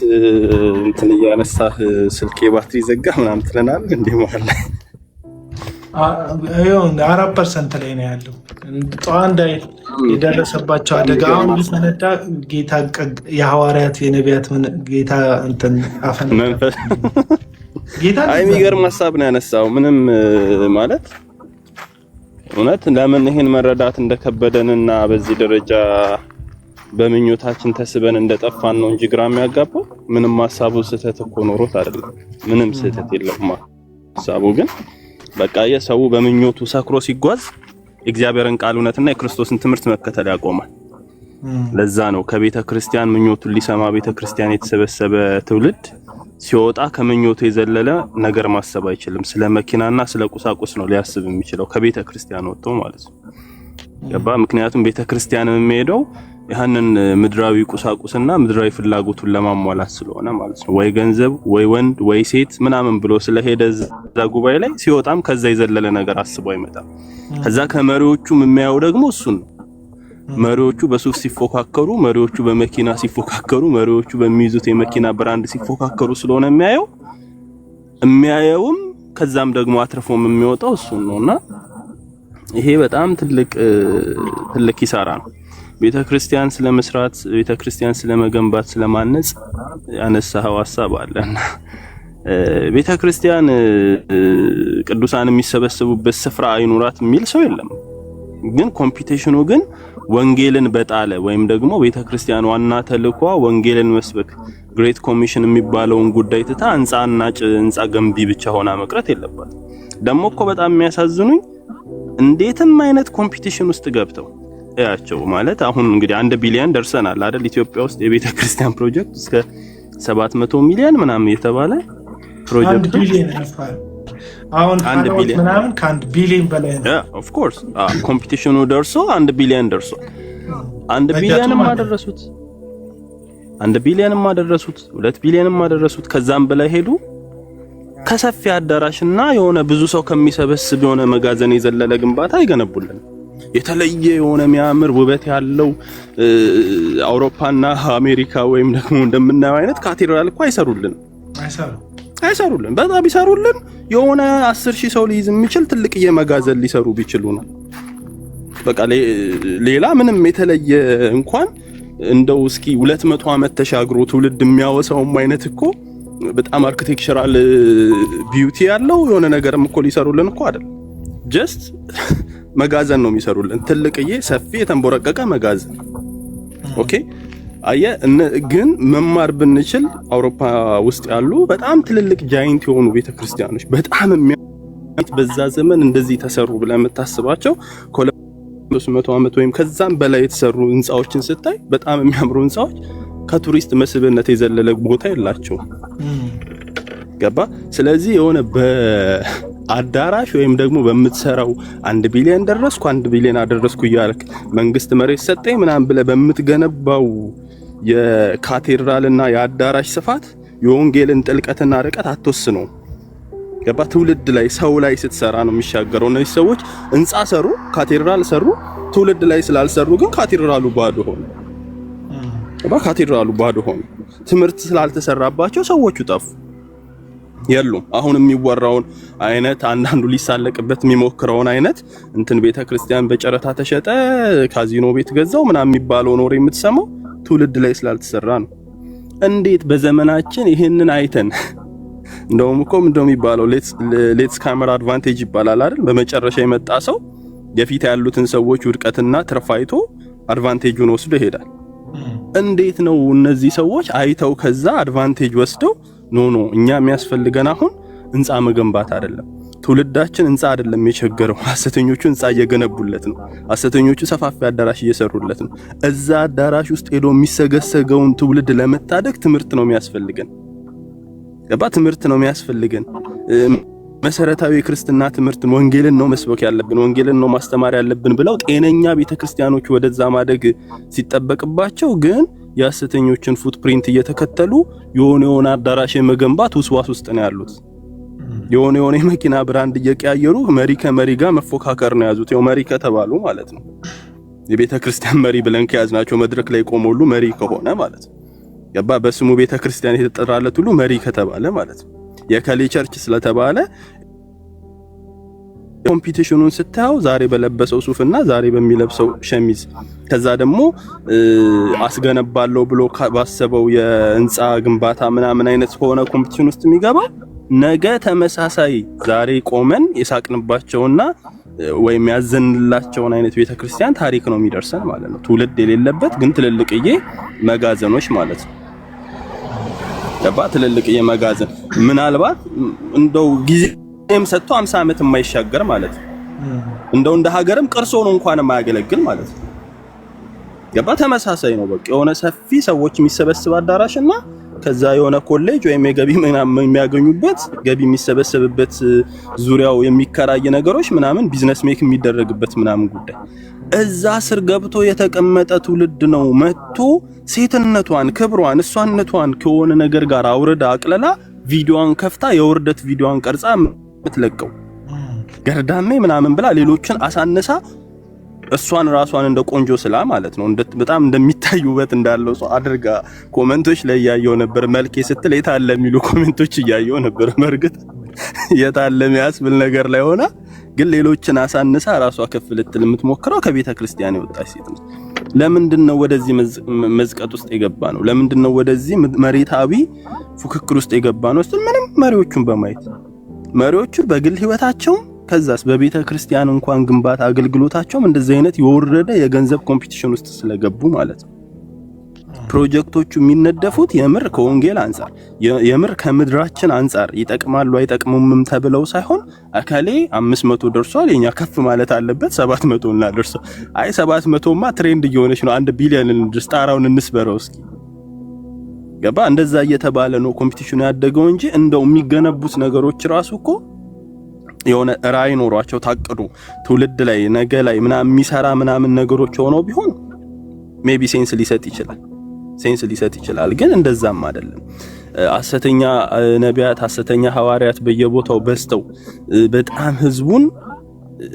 እንትን እያነሳህ ስልኬ ባትሪ ዘጋ ምናምን ትለናለህ እንዴ? ማለት 4% ላይ ነው ያለው። ጠዋት የደረሰባቸው አደጋ አሁን ቢፈነዳ ጌታ የሐዋርያት የነቢያት ጌታ እንትን አፈን መንፈስ የሚገርም ሀሳብ ነው ያነሳው። ምንም ማለት እውነት ለምን ይሄን መረዳት እንደከበደንና በዚህ ደረጃ በምኞታችን ተስበን እንደጠፋን ነው እንጂ ግራ የሚያጋባው ምንም ሀሳቡ ስህተት እኮ ኖሮት አይደለም። ምንም ስህተት የለውም ሀሳቡ። ግን በቃ የሰው በምኞቱ ሰክሮ ሲጓዝ እግዚአብሔርን ቃል እውነትና የክርስቶስን ትምህርት መከተል ያቆማል። ለዛ ነው ከቤተ ክርስቲያን ምኞቱን ሊሰማ ቤተ ክርስቲያን የተሰበሰበ ትውልድ ሲወጣ ከምኞቱ የዘለለ ነገር ማሰብ አይችልም። ስለ መኪናና ስለ ቁሳቁስ ነው ሊያስብ የሚችለው ከቤተ ክርስቲያን ወጥቶ ማለት ነው። ገባ? ምክንያቱም ቤተ ክርስቲያን የሚሄደው ያንን ምድራዊ ቁሳቁስና ምድራዊ ፍላጎቱን ለማሟላት ስለሆነ ማለት ነው። ወይ ገንዘብ ወይ ወንድ ወይ ሴት ምናምን ብሎ ስለሄደ እዛ ጉባኤ ላይ ሲወጣም ከዛ የዘለለ ነገር አስቦ አይመጣም። ከዛ ከመሪዎቹም የሚያየው ደግሞ እሱን ነው። መሪዎቹ በሱፍ ሲፎካከሩ፣ መሪዎቹ በመኪና ሲፎካከሩ፣ መሪዎቹ በሚይዙት የመኪና ብራንድ ሲፎካከሩ ስለሆነ የሚያየውም ከዛም ደግሞ አትርፎም የሚወጣው እሱን ነውና ይሄ በጣም ትልቅ ኪሳራ ነው። ቤተክርስቲያን ስለመስራት፣ ቤተክርስቲያን ስለመገንባት፣ ስለማነጽ ያነሳው ሐሳብ አለና ቤተክርስቲያን ቅዱሳን የሚሰበሰቡበት ስፍራ አይኑራት የሚል ሰው የለም። ግን ኮምፒቲሽኑ ግን ወንጌልን በጣለ ወይም ደግሞ ቤተክርስቲያን ዋና ተልኳ ወንጌልን መስበክ ግሬት ኮሚሽን የሚባለውን ጉዳይ ትታ ህንጻ ገንቢ ብቻ ሆና መቅረት የለባትም። ደግሞ እኮ በጣም የሚያሳዝኑኝ እንዴትም አይነት ኮምፒቲሽን ውስጥ ገብተው ያቸው ማለት አሁን እንግዲህ 1 ቢሊዮን ደርሰናል አይደል? ኢትዮጵያ ውስጥ የቤተክርስቲያን ፕሮጀክት እስከ 700 ሚሊዮን ምናምን የተባለ ፕሮጀክት 1 ቢሊዮን አሁን 1 ቢሊዮን ምናምን ከ1 ቢሊዮን በላይ ነው። ኦፍ ኮርስ ኮምፒቲሽኑ ደርሶ 1 ቢሊዮን ደርሷል። 1 ቢሊዮንም አደረሱት፣ 1 ቢሊዮንም አደረሱት፣ 2 ቢሊዮንም አደረሱት። ከዛም በላይ ሄዱ። ከሰፊ አዳራሽና የሆነ ብዙ ሰው ከሚሰበስብ የሆነ መጋዘን የዘለለ ግንባታ ይገነቡልን። የተለየ የሆነ የሚያምር ውበት ያለው አውሮፓና አሜሪካ ወይም ደግሞ እንደምናየው አይነት ካቴድራል እኮ አይሰሩልን። በጣም ይሰሩልን የሆነ 10,000 ሰው ሊይዝ የሚችል ትልቅዬ መጋዘን ሊሰሩ ቢችሉ ነው። በቃ ሌላ ምንም የተለየ እንኳን እንደው እስኪ 200 ዓመት ተሻግሮ ትውልድ የሚያወሳውም አይነት እኮ በጣም አርኪቴክቸራል ቢዩቲ ያለው የሆነ ነገርም እኮ ሊሰሩልን እኮ አይደል። ጀስት መጋዘን ነው የሚሰሩልን፣ ትልቅዬ ሰፊ የተንቦረቀቀ መጋዘን። ኦኬ ግን መማር ብንችል አውሮፓ ውስጥ ያሉ በጣም ትልልቅ ጃይንት የሆኑ ቤተክርስቲያኖች በጣም በዛ ዘመን እንደዚህ ተሰሩ ብለህ የምታስባቸው ከ200 ዓመት ወይም ከዛም በላይ የተሰሩ ህንጻዎችን ስታይ በጣም የሚያምሩ ህንጻዎች ከቱሪስት መስህብነት የዘለለ ቦታ የላቸውም። ገባ? ስለዚህ የሆነ በአዳራሽ ወይም ደግሞ በምትሰራው 1 ቢሊዮን ደረስኩ 1 ቢሊዮን አደረስኩ እያልክ መንግስት መሬት ሰጠኝ ምናምን ብለህ በምትገነባው የካቴድራልና የአዳራሽ ስፋት የወንጌልን ጥልቀትና ርቀት አትወስነው። ገባ? ትውልድ ላይ ሰው ላይ ስትሰራ ነው የሚሻገረው። እነዚህ ሰዎች ህንጻ ሰሩ፣ ካቴድራል ሰሩ፣ ትውልድ ላይ ስላልሰሩ ግን ካቴድራሉ ባዶ ሆነ። ገባ? ካቴድራሉ ባዶ ሆነ። ትምህርት ስላልተሰራባቸው ሰዎቹ ጠፉ፣ የሉም። አሁን የሚወራውን አይነት አንዳንዱ ሊሳለቅበት የሚሞክረውን አይነት እንትን ቤተክርስቲያን በጨረታ ተሸጠ፣ ካዚኖ ቤት ገዛው ምናምን የሚባለው ኖር የምትሰማው ትውልድ ላይ ስላልተሰራ ነው። እንዴት በዘመናችን ይሄንን አይተን እንደውም እኮ ምንድነው የሚባለው ሌትስ ካሜራ አድቫንቴጅ ይባላል አይደል? በመጨረሻ የመጣ ሰው የፊት ያሉትን ሰዎች ውድቀትና ትርፋይቶ አድቫንቴጁን ወስዶ ይሄዳል። እንዴት ነው እነዚህ ሰዎች አይተው ከዛ አድቫንቴጅ ወስደው ኖ እኛ የሚያስፈልገን አሁን ህንጻ መገንባት አይደለም፣ ትውልዳችን ህንጻ አይደለም የቸገረው፣ ሐሰተኞቹ ህንጻ እየገነቡለት ነው፣ ሐሰተኞቹ ሰፋፊ አዳራሽ እየሰሩለት ነው። እዛ አዳራሽ ውስጥ ሄዶ የሚሰገሰገውን ትውልድ ለመታደግ ትምህርት ነው የሚያስፈልገን። ገባ? ትምህርት ነው የሚያስፈልገን። መሰረታዊ ክርስትና ትምህርትን ወንጌልን ነው መስበክ ያለብን፣ ወንጌልን ነው ማስተማር ያለብን ብለው ጤነኛ ቤተክርስቲያኖች ወደዛ ማደግ ሲጠበቅባቸው ግን የሐሰተኞችን ፉትፕሪንት እየተከተሉ የሆነ አዳራሽ የመገንባት ውስዋስ ውስጥ ነው ያሉት። የሆነ የመኪና ብራንድ እየቀያየሩ መሪ ከመሪ ጋር መፎካከር ነው ያዙት። ያው መሪ ከተባሉ ማለት ነው የቤተክርስቲያን መሪ ብለን ከያዝናቸው መድረክ ላይ ቆመሉ መሪ ከሆነ ማለት ነው። ገባ? በስሙ ቤተክርስቲያን የተጠራለት ሁሉ መሪ ከተባለ ማለት ነው። የከሌ ቸርች ስለተባለ ኮምፒቲሽኑን ስታየው ዛሬ በለበሰው ሱፍና ዛሬ በሚለብሰው ሸሚዝ ከዛ ደግሞ አስገነባለሁ ብሎ ባሰበው የህንጻ ግንባታ ምናምን አይነት ሆነ ኮምፒቲሽን ውስጥ የሚገባ ነገ ተመሳሳይ ዛሬ ቆመን የሳቅንባቸውና ወይም ያዘንላቸውን አይነት ቤተክርስቲያን ታሪክ ነው የሚደርሰን ማለት ነው። ትውልድ የሌለበት ግን ትልልቅዬ መጋዘኖች ማለት ነው። ገባ? ትልልቅዬ መጋዘን ምናልባት እንደው ጊዜም ሰጥቶ 50 ዓመት የማይሻገር ማለት ነው። እንደው እንደ ሀገርም ቅርስ ሆኖ እንኳን የማያገለግል ማለት ነው። ገባ? ተመሳሳይ ነው። በቃ የሆነ ሰፊ ሰዎች የሚሰበስብ አዳራሽና ከዛ የሆነ ኮሌጅ ወይም የገቢ ምናምን የሚያገኙበት ገቢ የሚሰበሰብበት ዙሪያው የሚከራይ ነገሮች ምናምን ቢዝነስ ሜክ የሚደረግበት ምናምን ጉዳይ እዛ ስር ገብቶ የተቀመጠ ትውልድ ነው መጥቶ ሴትነቷን ክብሯን እሷነቷን ከሆነ ነገር ጋር አውርዳ አቅለላ ቪዲዮዋን ከፍታ የውርደት ቪዲዮዋን ቀርጻ የምትለቀው ገርዳሜ ምናምን ብላ ሌሎችን አሳነሳ እሷን ራሷን እንደ ቆንጆ ስላ ማለት ነው በጣም እንደሚታይ ውበት እንዳለው ሰው አድርጋ ኮሜንቶች ላይ ያየው ነበር። መልኬ ስትል የታለ የሚሉ ኮሜንቶች ያየው ነበር። መርግጥ የታለ የሚያስብል ነገር ላይ ሆና ግን ሌሎችን አሳንሳ ራሷ ከፍ ልትል የምትሞክረው ከቤተ ክርስቲያን የወጣች ሴት ነው። ለምንድነው ወደዚህ መዝቀጥ ውስጥ የገባ ነው? ለምንድነው ወደዚህ መሬታዊ ፉክክር ውስጥ የገባ ነው? ምንም መሪዎቹን በማየት መሪዎቹ በግል ህይወታቸው ከዛስ በቤተ ክርስቲያን እንኳን ግንባታ አገልግሎታቸውም እንደዚህ አይነት የወረደ የገንዘብ ኮምፒቲሽን ውስጥ ስለገቡ ማለት ነው። ፕሮጀክቶቹ የሚነደፉት የምር ከወንጌል አንፃር የምር ከምድራችን አንፃር ይጠቅማሉ አይጠቅሙም ተብለው ሳይሆን አካሌ 500 ደርሷል የኛ ከፍ ማለት አለበት 700 እና ደርሷል። አይ 700ማ ትሬንድ እየሆነች ነው 1 ቢሊዮን እንድርስ ጣራውን እንስበረው እስኪ ገባ? እንደዛ እየተባለ ነው ኮምፒቲሽኑ ያደገው እንጂ እንደው የሚገነቡት ነገሮች ራሱ እኮ የሆነ ራዕይ ኖሯቸው ታቅዱ ትውልድ ላይ ነገ ላይ ምናምን የሚሰራ ምናምን ነገሮች ሆነው ቢሆን ሜቢ ሴንስ ሊሰጥ ይችላል። ግን እንደዛም አይደለም። ሐሰተኛ ነቢያት ሐሰተኛ ሐዋርያት በየቦታው በስተው በጣም ህዝቡን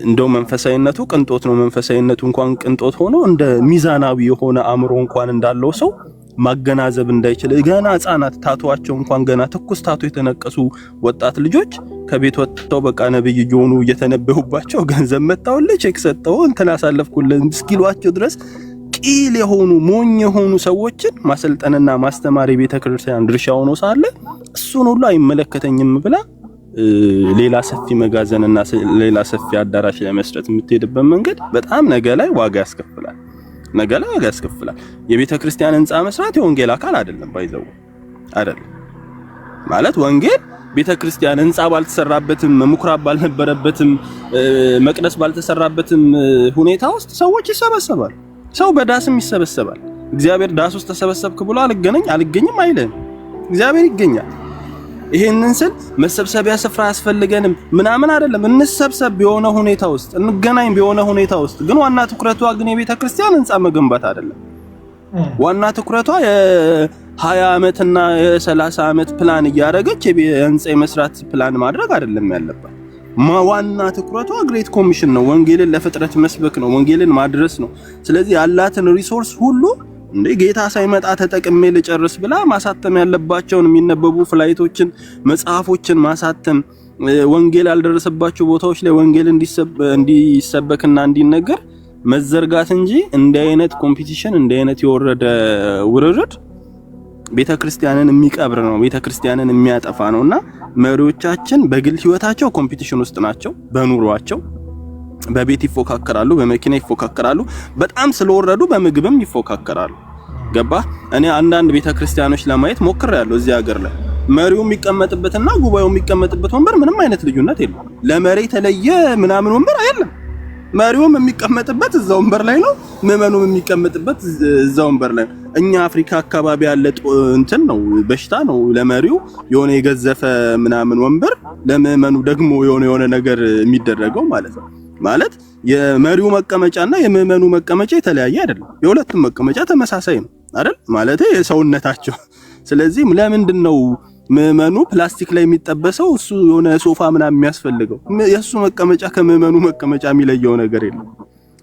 እንደው መንፈሳዊነቱ ቅንጦት ነው። መንፈሳዊነቱ እንኳን ቅንጦት ሆኖ እንደ ሚዛናዊ የሆነ አእምሮ እንኳን እንዳለው ሰው ማገናዘብ እንዳይችል ገና ህፃናት ታቷቸው እንኳን ገና ትኩስ ታቶ የተነቀሱ ወጣት ልጆች ከቤት ወጥተው በቃ ነብይ እየሆኑ እየተነበዩባቸው ገንዘብ መጣውልህ ቼክ ሰጠው እንትን አሳለፍኩልህ እስኪሏቸው ድረስ ቂል የሆኑ ሞኝ የሆኑ ሰዎችን ማሰልጠንና ማስተማር የቤተ ክርስቲያን ድርሻ ሆኖ ሳለ እሱን ሁሉ አይመለከተኝም ብላ ሌላ ሰፊ መጋዘንና ሌላ ሰፊ አዳራሽ ለመስጠት የምትሄድበት መንገድ በጣም ነገ ላይ ዋጋ ያስከፍላል። የቤተ ክርስቲያን ህንጻ መስራት የወንጌል አካል አይደለም። ባይዘው አይደለም ማለት ወንጌል ቤተ ክርስቲያን ህንጻ ባልተሰራበትም ምኩራብ ባልነበረበትም መቅደስ ባልተሰራበትም ሁኔታ ውስጥ ሰዎች ይሰበሰባሉ። ሰው በዳስም ይሰበሰባል። እግዚአብሔር ዳስ ውስጥ ተሰበሰብክ ብሎ አልገኝም አይልም። እግዚአብሔር ይገኛል። ይሄንን ስል መሰብሰቢያ ስፍራ ያስፈልገንም ምናምን አይደለም። እንሰብሰብ ቢሆነ ሁኔታ ውስጥ እንገናኝ ቢሆነ ሁኔታ ውስጥ ግን ዋና ትኩረቷ ግን የቤተ ክርስቲያን ህንጻ መገንባት አይደለም። ዋና ትኩረቷ የ20 ዓመትና የ30 ዓመት ፕላን እያደረገች የህንጻ መስራት ፕላን ማድረግ አይደለም ያለባት። ዋና ትኩረቷ ግሬት ኮሚሽን ነው። ወንጌልን ለፍጥረት መስበክ ነው። ወንጌልን ማድረስ ነው። ስለዚህ ያላትን ሪሶርስ ሁሉ እንዴ ጌታ ሳይመጣ ተጠቅሜ ልጨርስ ብላ ማሳተም ያለባቸውን የሚነበቡ ፍላይቶችን መጽሐፎችን ማሳተም ወንጌል ያልደረሰባቸው ቦታዎች ላይ ወንጌል እንዲሰበክና እንዲነገር መዘርጋት እንጂ እንደ አይነት ኮምፒቲሽን እንደ አይነት የወረደ ውርርድ ቤተክርስቲያንን የሚቀብር ነው። ቤተክርስቲያንን የሚያጠፋ ነውና መሪዎቻችን በግል ህይወታቸው ኮምፒቲሽን ውስጥ ናቸው። በኑሯቸው በቤት ይፎካከራሉ፣ በመኪና ይፎካከራሉ፣ በጣም ስለወረዱ በምግብም ይፎካከራሉ። ገባ? እኔ አንዳንድ ቤተክርስቲያኖች ለማየት ሞክሬያለሁ። እዚህ ሀገር ላይ መሪው የሚቀመጥበትና ጉባኤው የሚቀመጥበት ወንበር ምንም አይነት ልዩነት የለውም። ለመሪ ተለየ ምናምን ወንበር አይደለም። መሪውም የሚቀመጥበት እዛው ወንበር ላይ ነው፣ ምዕመኑም የሚቀመጥበት እዛው ወንበር ላይ ነው። እኛ አፍሪካ አካባቢ ያለ እንትን ነው በሽታ ነው። ለመሪው የሆነ የገዘፈ ምናምን ወንበር ለምዕመኑ ደግሞ የሆነ ነገር የሚደረገው ማለት ነው። ማለት የመሪው መቀመጫና የምዕመኑ መቀመጫ የተለያየ አይደለም። የሁለቱም መቀመጫ ተመሳሳይ ነው አይደል? ማለት የሰውነታቸው። ስለዚህ ለምንድን ነው ምዕመኑ ፕላስቲክ ላይ የሚጠበሰው እሱ የሆነ ሶፋ ምናምን የሚያስፈልገው? የሱ መቀመጫ ከምዕመኑ መቀመጫ የሚለየው ነገር የለም።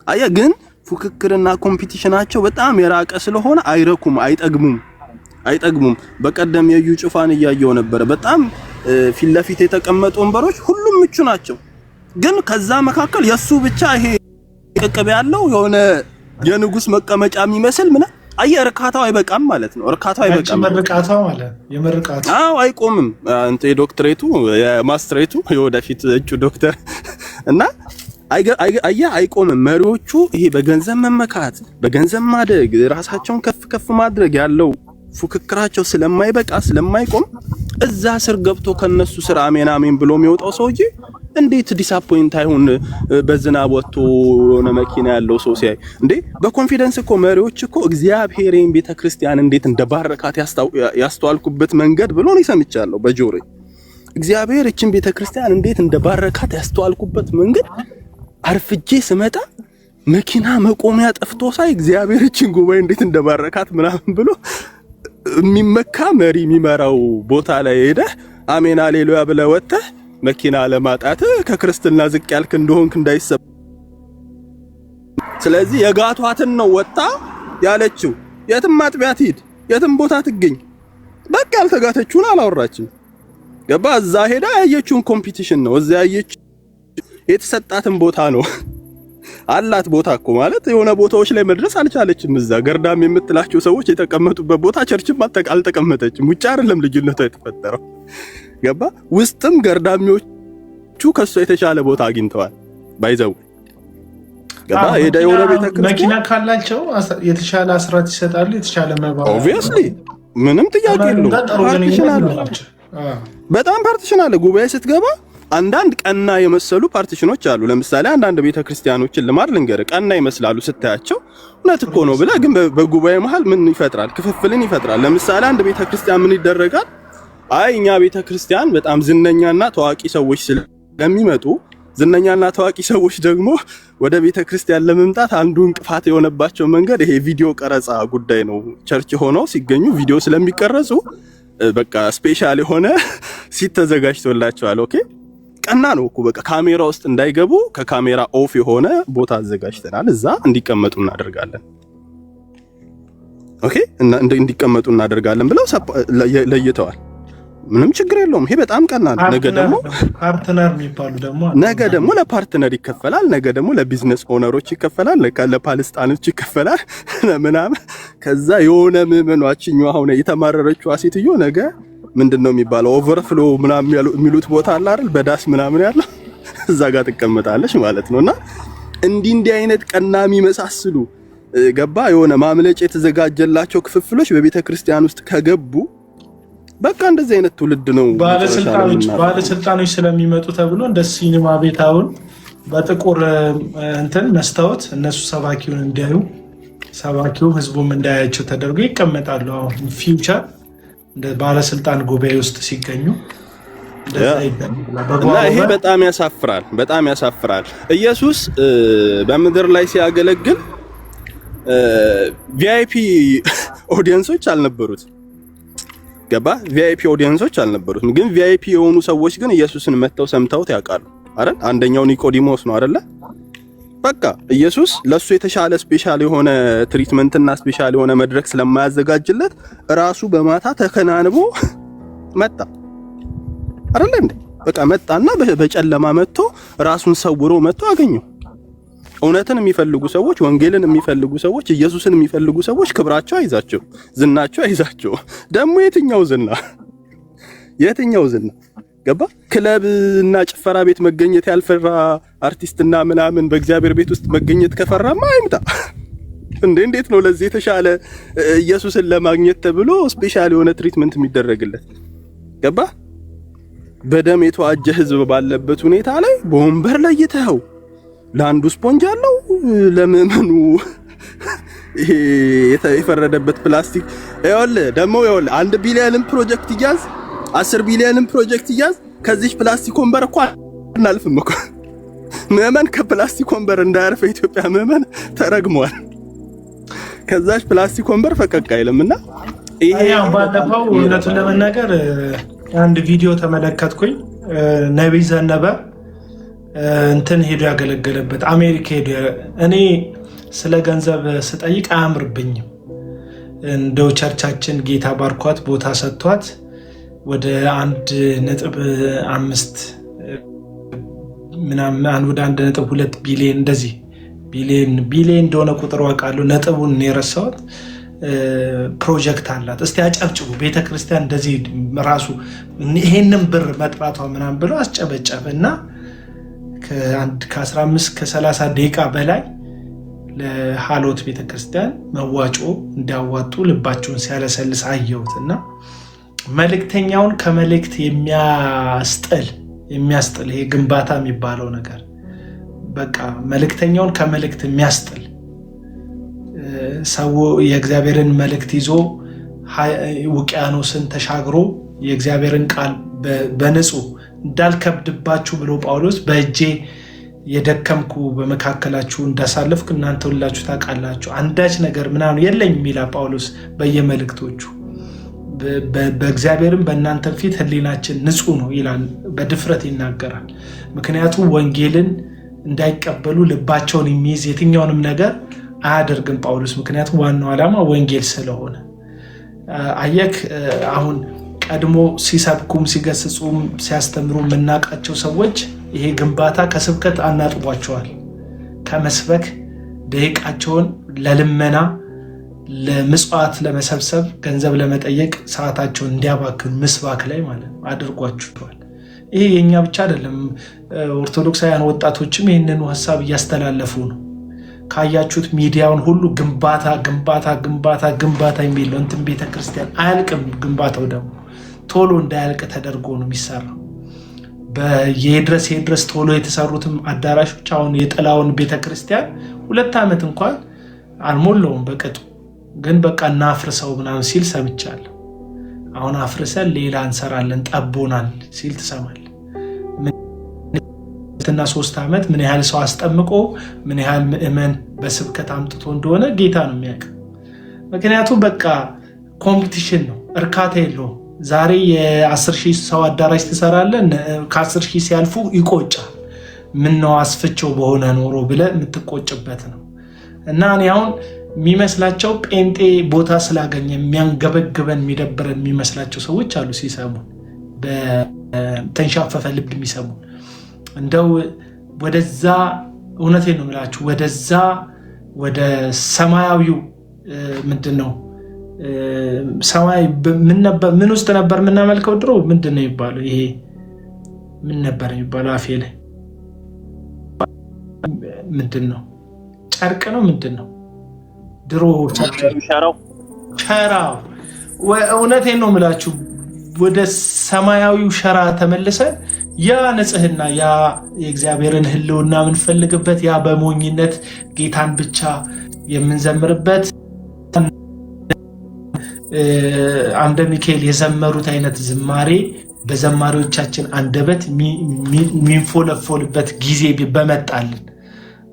አያ ግን ፉክክርና ኮምፒቲሽናቸው በጣም የራቀ ስለሆነ አይረኩም፣ አይጠግሙም። በቀደም የዩ ጭፋን እያየው ነበር። በጣም ፊት ለፊት የተቀመጡ ወንበሮች ሁሉም ምቹ ናቸው። ግን ከዛ መካከል የሱ ብቻ ይሄ ቅቅብ ያለው የሆነ የንጉስ መቀመጫ የሚመስል ምን እርካታው አይበቃም ማለት ነው። እርካታው አይበቃም ማለት አይቆምም። አንተ የዶክትሬቱ የማስትሬቱ የወደፊት እጩ ዶክተር እና አይቆምም። መሪዎቹ ይሄ በገንዘብ መመካት፣ በገንዘብ ማደግ፣ ራሳቸውን ከፍ ማድረግ ያለው ፉክክራቸው ስለማይበቃ ስለማይቆም እዛ ስር ገብቶ ከነሱ ስር አሜን አሜን ብሎ የሚወጣው ሰውዬ እንዴት ዲስአፖይንት አይሆን? በዝናብ ወጥቶ የሆነ መኪና ያለው ሰው ሲያይ እንዴ በኮንፊደንስ እኮ መሪዎች እኮ እግዚአብሔርን ቤተክርስቲያን እንዴት እንደባረካት ያስተዋልኩበት መንገድ ብሎ ነው ሰምቻለሁ በጆሮዬ። እግዚአብሔር እቺን ቤተክርስቲያን እንዴት እንደባረካት ያስተዋልኩበት መንገድ አርፍጄ ስመጣ መኪና መቆሚያ ጠፍቶ ሳይ እግዚአብሔር እቺን ጉባኤ እንዴት እንደባረካት ምናምን ብሎ የሚመካ መሪ የሚመራው ቦታ ላይ ሄደህ አሜን ሃሌሉያ ብለህ ወጥተህ መኪና ለማጣት ከክርስትና ዝቅ ያልክ እንደሆንክ እንዳይሰብ። ስለዚህ የጋቷትን ነው ወጣ ያለችው። የትም ማጥቢያ ትሂድ፣ የትም ቦታ ትገኝ፣ በቃ ያልተጋተችውን አላወራችም። ገባ? እዛ ሄዳ ያየችውን ኮምፒቲሽን ነው እዛ ያየች የተሰጣትን ቦታ ነው አላት። ቦታ እኮ ማለት የሆነ ቦታዎች ላይ መድረስ አልቻለችም። እዛ ገርዳም የምትላቸው ሰዎች የተቀመጡበት ቦታ ቸርችም አልተቀመጠችም። ውጭ አይደለም ልጅነቷ የተፈጠረው። ገባ? ውስጥም ገርዳሚዎቹ ከሷ የተሻለ ቦታ አግኝተዋል። ባይዘው ገባ? ሄዳ የሆነ ቤተክርስቲያን መኪና ካላቸው የተሻለ አስራት ይሰጣሉ፣ የተሻለ መባው ኦብቪየስሊ ምንም ጥያቄ የለውም። በጣም ፓርቲሽናል ጉባኤ ስትገባ አንዳንድ ቀና የመሰሉ ፓርቲሽኖች አሉ። ለምሳሌ አንዳንድ ቤተክርስቲያኖችን ልማድ ልንገር፣ ቀና ይመስላሉ ስታያቸው፣ እውነት እኮ ነው ብለህ ግን በጉባኤ መሃል ምን ይፈጥራል? ክፍፍልን ይፈጥራል። ለምሳሌ አንድ ቤተክርስቲያን ምን ይደረጋል? አይ እኛ ቤተክርስቲያን በጣም ዝነኛና ታዋቂ ሰዎች ስለሚመጡ ዝነኛና ታዋቂ ሰዎች ደግሞ ወደ ቤተክርስቲያን ለመምጣት አንዱ እንቅፋት የሆነባቸው መንገድ ይሄ ቪዲዮ ቀረጻ ጉዳይ ነው። ቸርች ሆነው ሲገኙ ቪዲዮ ስለሚቀረጹ በቃ ስፔሻል የሆነ ሲት ተዘጋጅቶላቸዋል። ኦኬ ቀና ነው እኮ በቃ ካሜራ ውስጥ እንዳይገቡ ከካሜራ ኦፍ የሆነ ቦታ አዘጋጅተናል፣ እዛ እንዲቀመጡ እናደርጋለን። ኦኬ እንዲቀመጡ እናደርጋለን ብለው ለይተዋል። ምንም ችግር የለውም። ይሄ በጣም ቀና ነው። ነገ ደግሞ ፓርትነር የሚባሉ ደግሞ ነገ ደግሞ ለፓርትነር ይከፈላል፣ ነገ ደግሞ ለቢዝነስ ኦነሮች ይከፈላል፣ ለፓለስታኖች ይከፈላል ምናምን። ከዛ የሆነ ምዕመናችኛው አሁን የተማረረችው ሴትዮ ነገ ምንድነው የሚባለው ኦቨርፍሎ ምናምን የሚሉት ቦታ አለ አይደል? በዳስ ምናምን ያለው እዛ ጋር ትቀመጣለች ማለት ነውና እንዲህ አይነት ቀናሚ መሳስሉ ገባ የሆነ ማምለጭ የተዘጋጀላቸው ክፍፍሎች በቤተክርስቲያን ውስጥ ከገቡ በቃ እንደዚህ አይነት ትውልድ ነው። ባለስልጣኖች ስለሚመጡ ተብሎ እንደ ሲኒማ ቤት አሁን በጥቁር እንትን መስታወት እነሱ ሰባኪውን እንዲያዩ ሰባኪው ህዝቡም እንዳያቸው ተደርጎ ይቀመጣሉ። አሁን ፊውቸር እንደ ባለስልጣን ጉባኤ ውስጥ ሲገኙ እና ይሄ በጣም ያሳፍራል፣ በጣም ያሳፍራል። ኢየሱስ በምድር ላይ ሲያገለግል ቪአይፒ ኦዲየንሶች አልነበሩት። ገባ? ቪአይፒ ኦዲየንሶች አልነበሩት። ግን ቪአይፒ የሆኑ ሰዎች ግን ኢየሱስን መተው ሰምተውት ያውቃሉ አይደል? አንደኛው ኒቆዲሞስ ነው አይደለ? በቃ ኢየሱስ ለሱ የተሻለ ስፔሻል የሆነ ትሪትመንት እና ስፔሻል የሆነ መድረክ ስለማያዘጋጅለት ራሱ በማታ ተከናንቦ መጣ አይደል እንዴ? በቃ መጣና በጨለማ መጥቶ ራሱን ሰውሮ መጥቶ አገኘው። እውነትን የሚፈልጉ ሰዎች፣ ወንጌልን የሚፈልጉ ሰዎች፣ ኢየሱስን የሚፈልጉ ሰዎች ክብራቸው አይዛቸው፣ ዝናቸው አይዛቸው። ደግሞ የትኛው ዝና? ገባ? ክለብ እና ጭፈራ ቤት መገኘት ያልፈራ አርቲስትና ምናምን በእግዚአብሔር ቤት ውስጥ መገኘት ከፈራማ አይምጣ እንዴ! እንዴት ነው ለዚህ የተሻለ ኢየሱስን ለማግኘት ተብሎ ስፔሻል የሆነ ትሪትመንት የሚደረግለት? ገባ? በደም የተዋጀ ህዝብ ባለበት ሁኔታ ላይ በወንበር ላይ ይተው ለአንዱ ስፖንጅ አለው፣ ለምዕመኑ ይሄ የፈረደበት ፕላስቲክ ይኸውልህ። ደግሞ ይኸውልህ 1 ቢሊዮን ፕሮጀክት ይያዝ 10 ቢሊዮን ፕሮጀክት ይያዝ፣ ከዚህ ፕላስቲክ ወንበር እኮ እናልፍም እኮ። ምዕመን ከፕላስቲክ ወንበር እንዳያርፍ የኢትዮጵያ ምዕመን ተረግሟል። ከዛች ፕላስቲክ ወንበር ፈቀቅ አይልምና ይሄ ባለፈው እውነቱን ለመናገር አንድ ቪዲዮ ተመለከትኩኝ። ነብይ ዘነበ እንትን ሄዶ ያገለገለበት አሜሪካ ሄዶ እኔ ስለ ገንዘብ ስጠይቅ አያምርብኝም። እንደው ቸርቻችን ጌታ ባርኳት ቦታ ሰጥቷት ወደ 1.5 ምናምን ወደ 1.2 ቢሊዮን እንደዚህ ቢሊዮን እንደሆነ ቁጥሩ አውቃለሁ፣ ነጥቡን የረሳሁት ፕሮጀክት አላት። እስቲ አጨብጭቡ። ቤተክርስቲያን እንደዚህ ራሱ ይሄንን ብር መጥራቷ ምናምን ብሎ አስጨበጨበ እና ከ15 ከ30 ደቂቃ በላይ ለሃሎት ቤተክርስቲያን መዋጮ እንዲያዋጡ ልባቸውን ሲያለሰልስ አየሁት እና መልእክተኛውን ከመልእክት የሚያስጥል ይሄ ግንባታ የሚባለው ነገር በቃ መልእክተኛውን ከመልእክት የሚያስጥል ሰው የእግዚአብሔርን መልእክት ይዞ ውቅያኖስን ተሻግሮ የእግዚአብሔርን ቃል በንጹህ እንዳልከብድባችሁ ብሎ ጳውሎስ በእጄ የደከምኩ በመካከላችሁ እንዳሳለፍኩ እናንተ ሁላችሁ ታውቃላችሁ፣ አንዳች ነገር ምናምን የለኝም ይላል ጳውሎስ በየመልእክቶቹ። በእግዚአብሔርም በእናንተ ፊት ሕሊናችን ንጹህ ነው ይላል፣ በድፍረት ይናገራል። ምክንያቱም ወንጌልን እንዳይቀበሉ ልባቸውን የሚይዝ የትኛውንም ነገር አያደርግም ጳውሎስ። ምክንያቱም ዋናው ዓላማ ወንጌል ስለሆነ። አየክ አሁን ቀድሞ ሲሰብኩም ሲገስጹም ሲያስተምሩ የምናውቃቸው ሰዎች ይሄ ግንባታ ከስብከት አናጥቧቸዋል። ከመስበክ ደቂቃቸውን ለልመና ለምጽዋት ለመሰብሰብ ገንዘብ ለመጠየቅ ሰዓታቸውን እንዲያባክን ምስባክ ላይ ማለት ነው አድርጓቸዋል። ይሄ የኛ ብቻ አይደለም። ኦርቶዶክሳውያን ወጣቶችም ይህንኑ ሀሳብ እያስተላለፉ ነው። ካያችሁት ሚዲያውን ሁሉ ግንባታ ግንባታ ግንባታ ግንባታ የሚል ነው። እንትን ቤተክርስቲያን አያልቅም። ግንባታው ደግሞ ቶሎ እንዳያልቅ ተደርጎ ነው የሚሰራው። የድረስ ቶሎ የተሰሩትም አዳራሾች አሁን የጥላውን ቤተክርስቲያን 2 ዓመት እንኳን አልሞላውም በቅጡ። ግን በቃ እናፍርሰው ምናምን ሲል ሰምቻለሁ። አሁን አፍርሰን ሌላ እንሰራለን ጠቦናል ሲል ትሰማል። እና 3 ዓመት ምን ያህል ሰው አስጠምቆ ምን ያህል ምእመን በስብከት አምጥቶ እንደሆነ ጌታ ነው የሚያውቅ። ምክንያቱም በቃ ኮምፒቲሽን ነው፣ እርካታ የለውም። ዛሬ የ10,000 ሰው አዳራሽ ትሰራለን፣ ከ10,000 ሲያልፉ ይቆጫል። ምን ነው አስፍቸው በሆነ ኖሮ ብለህ የምትቆጭበት ነው። እና እኔ አሁን የሚመስላቸው ጴንጤ ቦታ ስላገኘ የሚያንገበግበን የሚደብረን የሚመስላቸው ሰዎች አሉ። ሲሰሙ በተንሻፈፈ ልብ የሚሰሙ እንደው ወደዛ እውነቴን ነው የምላችሁ ወደዛ ወደ ሰማያዊው ምንድን ነው ሰማይ ምን ውስጥ ነበር የምናመልከው ድሮ? ምንድን ነው የሚባለው? ይሄ ምን ነበር የሚባለው? አፌ ላይ ምንድን ነው? ጨርቅ ነው ምንድን ነው? ድሮ ሸራው። እውነቴን ነው የምላችሁ ወደ ሰማያዊው ሸራ ተመልሰን ያ ንጽህና ያ የእግዚአብሔርን ሕልውና የምንፈልግበት ያ በሞኝነት ጌታን ብቻ የምንዘምርበት አምደ ሚካኤል የዘመሩት አይነት ዝማሬ በዘማሪዎቻችን አንደበት የሚንፎለፎልበት ጊዜ በመጣልን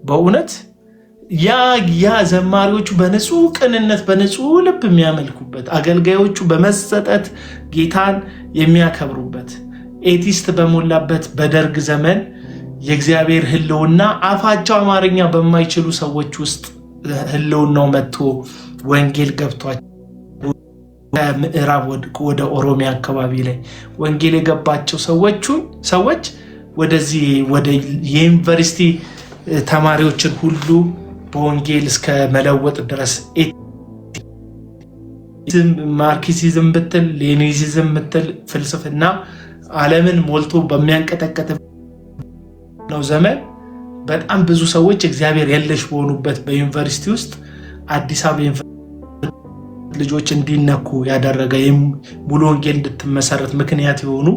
በእውነት ያ ዘማሪዎቹ በንጹህ ቅንነት በንጹህ ልብ የሚያመልኩበት አገልጋዮቹ በመሰጠት ጌታን የሚያከብሩበት ኤቲስት በሞላበት በደርግ ዘመን የእግዚአብሔር ሕልውና አፋቸው አማርኛ በማይችሉ ሰዎች ውስጥ ሕልውናው መጥቶ ወንጌል ገብቷቸው ከምዕራብ ወደ ኦሮሚያ አካባቢ ላይ ወንጌል የገባቸው ሰዎች ወደዚህ ወደ የዩኒቨርሲቲ ተማሪዎችን ሁሉ በወንጌል እስከ መለወጥ ድረስ ማርክሲዝም ብትል ሌኒኒዝም ብትል ፍልስፍና ዓለምን ሞልቶ በሚያንቀጠቀጥ ነው ዘመን በጣም ብዙ ሰዎች እግዚአብሔር የለሽ በሆኑበት በዩኒቨርሲቲ ውስጥ አዲስ አበባ ልጆች እንዲነኩ ያደረገ ሙሉ ወንጌል እንድትመሰረት ምክንያት የሆኑ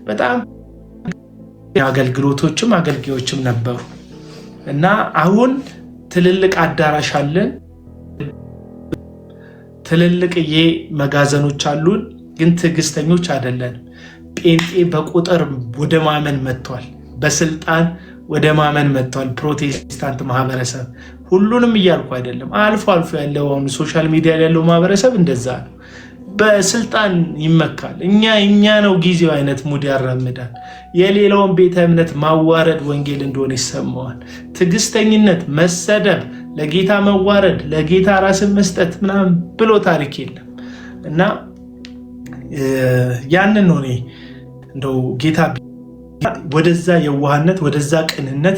በጣም አገልጋዮችም ነበሩ እና አሁን ትልልቅ አዳራሽ አለን፣ ትልልቅዬ መጋዘኖች አሉን፣ ግን ትዕግስተኞች አይደለንም። ጴንጤ በቁጥር ወደ ማመን መጥቷል፣ በስልጣን ወደ ማመን መጥቷል። ፕሮቴስታንት ማህበረሰብ ሁሉንም እያልኩ አይደለም፣ አልፎ አልፎ ያለው አሁን ሶሻል ሚዲያ ያለው ማህበረሰብ እንደዛ ነው፣ በስልጣን ይመካል። እኛ ነው ጊዜው አይነት ሙድ ያራምዳል። የሌላውን ቤተ እምነት ማዋረድ ወንጌል እንደሆነ ይሰማዋል። ትዕግስተኝነት፣ መሰደብ፣ ለጌታ መዋረድ፣ ለጌታ ራስን መስጠት ምናምን ብሎ ታሪክ የለም እና ያንን ነው እኔ እንደው ጌታ ወደዛ የዋህነት ወደዛ ቅንነት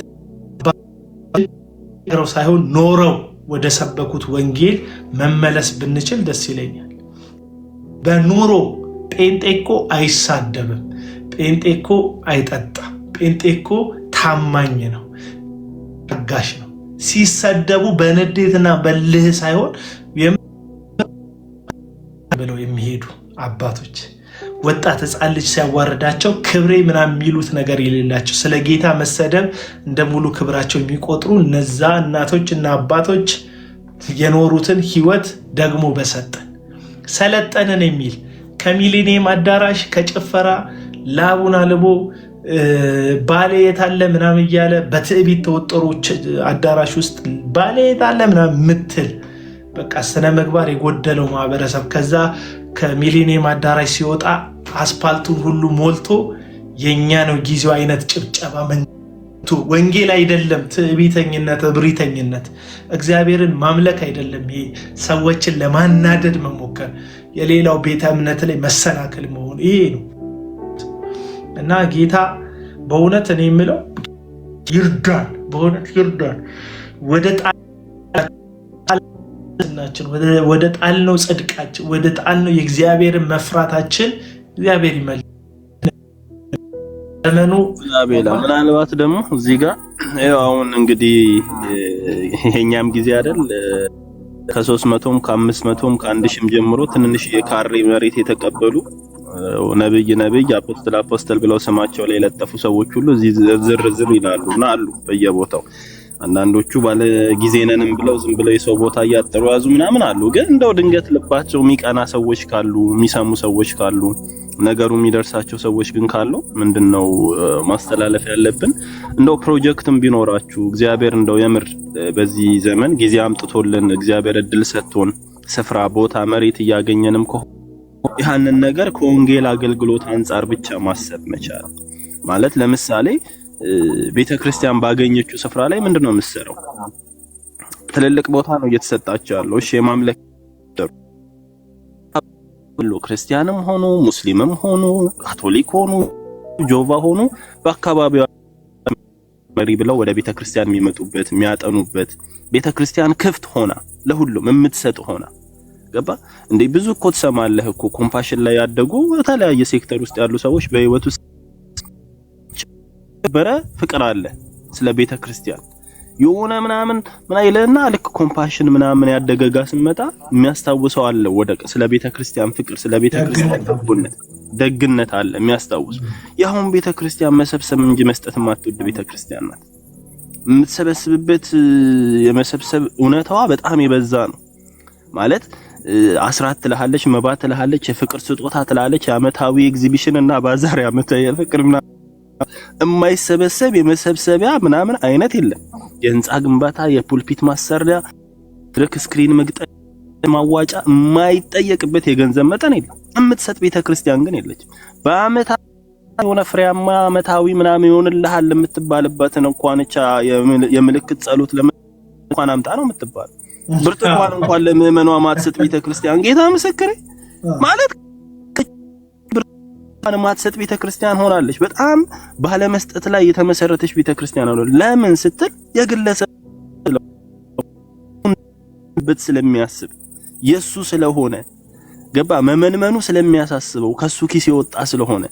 ሳይሆን ኖረው ወደ ሰበኩት ወንጌል መመለስ ብንችል ደስ ይለኛል። በኑሮ ጴንጤኮ አይሳደብም፣ ጴንጤኮ አይጠጣም፣ ጴንጤኮ ታማኝ ነው፣ ታጋሽ ነው። ሲሰደቡ በንዴትና በልህ ሳይሆን ብለው የሚሄዱ አባቶች ወጣት ህፃን ልጅ ሲያዋርዳቸው ክብሬ ምናምን የሚሉት ነገር የሌላቸው ስለ ጌታ መሰደብ እንደ ሙሉ ክብራቸው የሚቆጥሩ እነዛ እናቶች እና አባቶች የኖሩትን ህይወት ደግሞ በሰጠን ሰለጠንን የሚል ከሚሊኒየም አዳራሽ ከጭፈራ ላቡን አልቦ ባሌ የታለ ምናምን እያለ በትዕቢት ተወጠሩ አዳራሽ ውስጥ ባሌ የታለ ምናምን ምትል በቃ ስነ ምግባር የጎደለው ማህበረሰብ ከዛ ከሚሊኒየም አዳራሽ ሲወጣ አስፓልቱን ሁሉ ሞልቶ የኛ ነው ጊዜው አይነት ጭብጨባ ወንጌል አይደለም። ትዕቢተኝነት፣ እብሪተኝነት፣ እግዚአብሔርን ማምለክ አይደለም። ይሄ ሰዎችን ለማናደድ መሞከር፣ የሌላው ቤተ እምነት ላይ መሰናክል መሆን ይሄ ነው እና ጌታ በእውነት እኔ የምለው ይርዳን፣ በእውነት ይርዳን። ወደ ጣልነው ጽድቃችን፣ ወደ ጣልነው የእግዚአብሔርን መፍራታችን እግዚአብሔር ይመልስ። ምናልባት ደግሞ እዚህ ጋር አሁን እንግዲህ ይሄኛም ጊዜ አይደል ከ300ም ከ500ም ከ1000ም ጀምሮ ትንንሽ የካሬ መሬት የተቀበሉ ነብይ አፖስትል ብለው ስማቸው ላይ የለጠፉ ሰዎች ሁሉ እዚህ ዝርዝር ይላሉና አሉ በየቦታው። አንዳንዶቹ ባለ ጊዜ ነንም ብለው ዝም ብለው የሰው ቦታ እያጠሩ ያዙ ምናምን አሉ። ግን እንደው ድንገት ልባቸው የሚቀና ሰዎች ካሉ፣ የሚሰሙ ሰዎች ካሉ፣ ነገሩ የሚደርሳቸው ሰዎች ግን ካሉ ምንድነው ማስተላለፍ ያለብን? እንደው ፕሮጀክትም ቢኖራችሁ እግዚአብሔር እንደው የምር በዚህ ዘመን ጊዜ አምጥቶልን እግዚአብሔር እድል ሰጥቶን ስፍራ፣ ቦታ፣ መሬት እያገኘንም ያንን ነገር ከወንጌል አገልግሎት አንጻር ብቻ ማሰብ መቻል ማለት ለምሳሌ ቤተክርስቲያን ባገኘችው ስፍራ ላይ ምንድነው የምትሰራው? ትልልቅ ቦታ ነው እየተሰጣቸው ያለው። እሺ የማምለክ ሁሉ ክርስቲያንም ሆኑ ሙስሊምም ሆኑ ካቶሊክ ሆኑ ጆቫ ሆኑ በአካባቢው መሪ ብለው ወደ ቤተክርስቲያን የሚመጡበት የሚያጠኑበት ቤተክርስቲያን ክፍት ሆና ለሁሉም የምትሰጥ ሆና ገባ እንዴ? ብዙ እኮ ትሰማለህ እኮ ኮምፓሽን ላይ ያደጉ በተለያየ ሴክተር ውስጥ ያሉ ሰዎች በህይወት ውስጥ በረ ፍቅር አለ ስለ ቤተክርስቲያን የሆነ ምናምን ምን አይለና ልክ ኮምፓሽን ምናምን ያደገጋ ስመጣ የሚያስታውሰው አለ ወደ ስለ ቤተክርስቲያን ፍቅር ስለ ቤተክርስቲያን ደግነት አለ የሚያስታውስ። ያሁን ቤተክርስቲያን መሰብሰብ እንጂ መስጠት ማትወድ ቤተክርስቲያን ናት። የምትሰበስብበት የመሰብሰብ እውነታዋ በጣም የበዛ ነው ማለት አስራት ትልሃለች፣ መባት ትልሃለች፣ የፍቅር ስጦታ ትላለች፣ አመታዊ ኤግዚቢሽን እና ባዛር አመታዊ የፍቅር ምናምን የማይሰበሰብ የመሰብሰቢያ ምናምን አይነት የለም። የህንጻ ግንባታ፣ የፑልፒት ማሰሪያ፣ ድረክ ስክሪን መግጠም፣ ማዋጫ የማይጠየቅበት የገንዘብ መጠን የለም። የምትሰጥ ቤተክርስቲያን ግን የለችም። በአመታ የሆነ ፍሬያማ አመታዊ ምናምን ይሆንልሃል የምትባልበትን እንኳንቻ የምልክት ጸሎት ለማን አምጣ ነው የምትባል። ብርቱካን እንኳን ለምእመኗ ማትሰጥ ቤተክርስቲያን ጌታ ምስክሬ ማለት ማትሰጥ ቤተክርስቲያን ሆናለች። በጣም ባለ መስጠት ላይ የተመሰረተች ቤተክርስቲያን ነው። ለምን ስትል የግለሰብ ስለሚያስብ የሱ ስለሆነ ገባ መመንመኑ ስለሚያሳስበው ከሱ ኪስ የወጣ ስለሆነ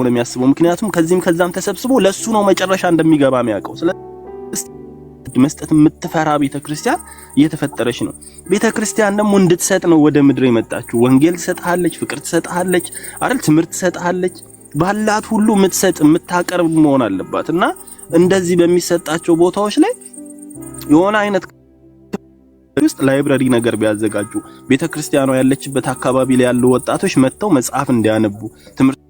የሚያስበው። ምክንያቱም ከዚህም ከዛም ተሰብስቦ ለሱ ነው መጨረሻ እንደሚገባ የሚያውቀው። መስጠት የምትፈራ ቤተክርስቲያን እየተፈጠረች ነው። ቤተክርስቲያን ደግሞ እንድትሰጥ ነው ወደ ምድር የመጣችው። ወንጌል ትሰጣለች፣ ፍቅር ትሰጣለች፣ አይደል? ትምህርት ትሰጣለች። ባላት ሁሉ የምትሰጥ የምታቀርብ መሆን አለባት እና እንደዚህ በሚሰጣቸው ቦታዎች ላይ የሆነ አይነት ውስጥ ላይብረሪ ነገር ቢያዘጋጁ ቤተክርስቲያኗ ያለችበት አካባቢ ላይ ያሉ ወጣቶች መጥተው መጽሐፍ እንዲያነቡ ትምህርት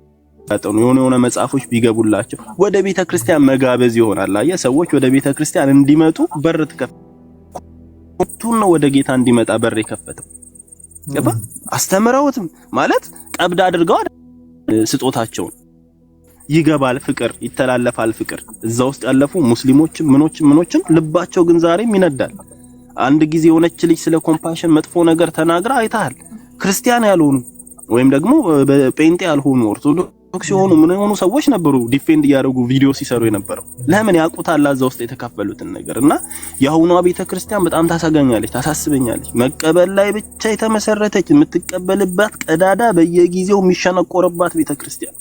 የሆነ መጽሐፎች ቢገቡላቸው ወደ ቤተክርስቲያን መጋበዝ ይሆናል። አየ ሰዎች ወደ ቤተክርስቲያን እንዲመጡ በር ተከፍቷል ነው ወደ ጌታ እንዲመጣ በር የከፈተው ገባ። አስተምረውትም ማለት ቀብድ አድርገው ስጦታቸውን ይገባል፣ ፍቅር ይተላለፋል። ፍቅር እዛ ውስጥ ያለፉ ሙስሊሞችም ምኖችም ልባቸው ግን ዛሬም ይነዳል። አንድ ጊዜ የሆነች ልጅ ስለ ኮምፓሽን መጥፎ ነገር ተናግራ አይታል። ክርስቲያን ያልሆኑ ወይም ደግሞ በጴንጤ ያልሆኑ ኦርቶዶክስ የሆኑ ምን የሆኑ ሰዎች ነበሩ ዲፌንድ ያደረጉ ቪዲዮ ሲሰሩ የነበረው። ለምን ያውቁታል እዛ ውስጥ የተካፈሉትን ነገርና የአሁኗ ቤተክርስቲያን በጣም ታሳጋኛለች፣ ታሳስበኛለች። መቀበል ላይ ብቻ የተመሰረተች የምትቀበልባት ቀዳዳ በየጊዜው የሚሸነቆርባት ቤተክርስቲያን፣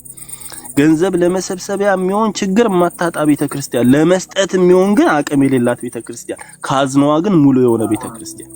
ገንዘብ ለመሰብሰቢያ የሚሆን ችግር ማታጣ ቤተክርስቲያን፣ ለመስጠት የሚሆን ግን አቅም የሌላት ቤተክርስቲያን፣ ካዝናዋ ግን ሙሉ የሆነ ቤተክርስቲያን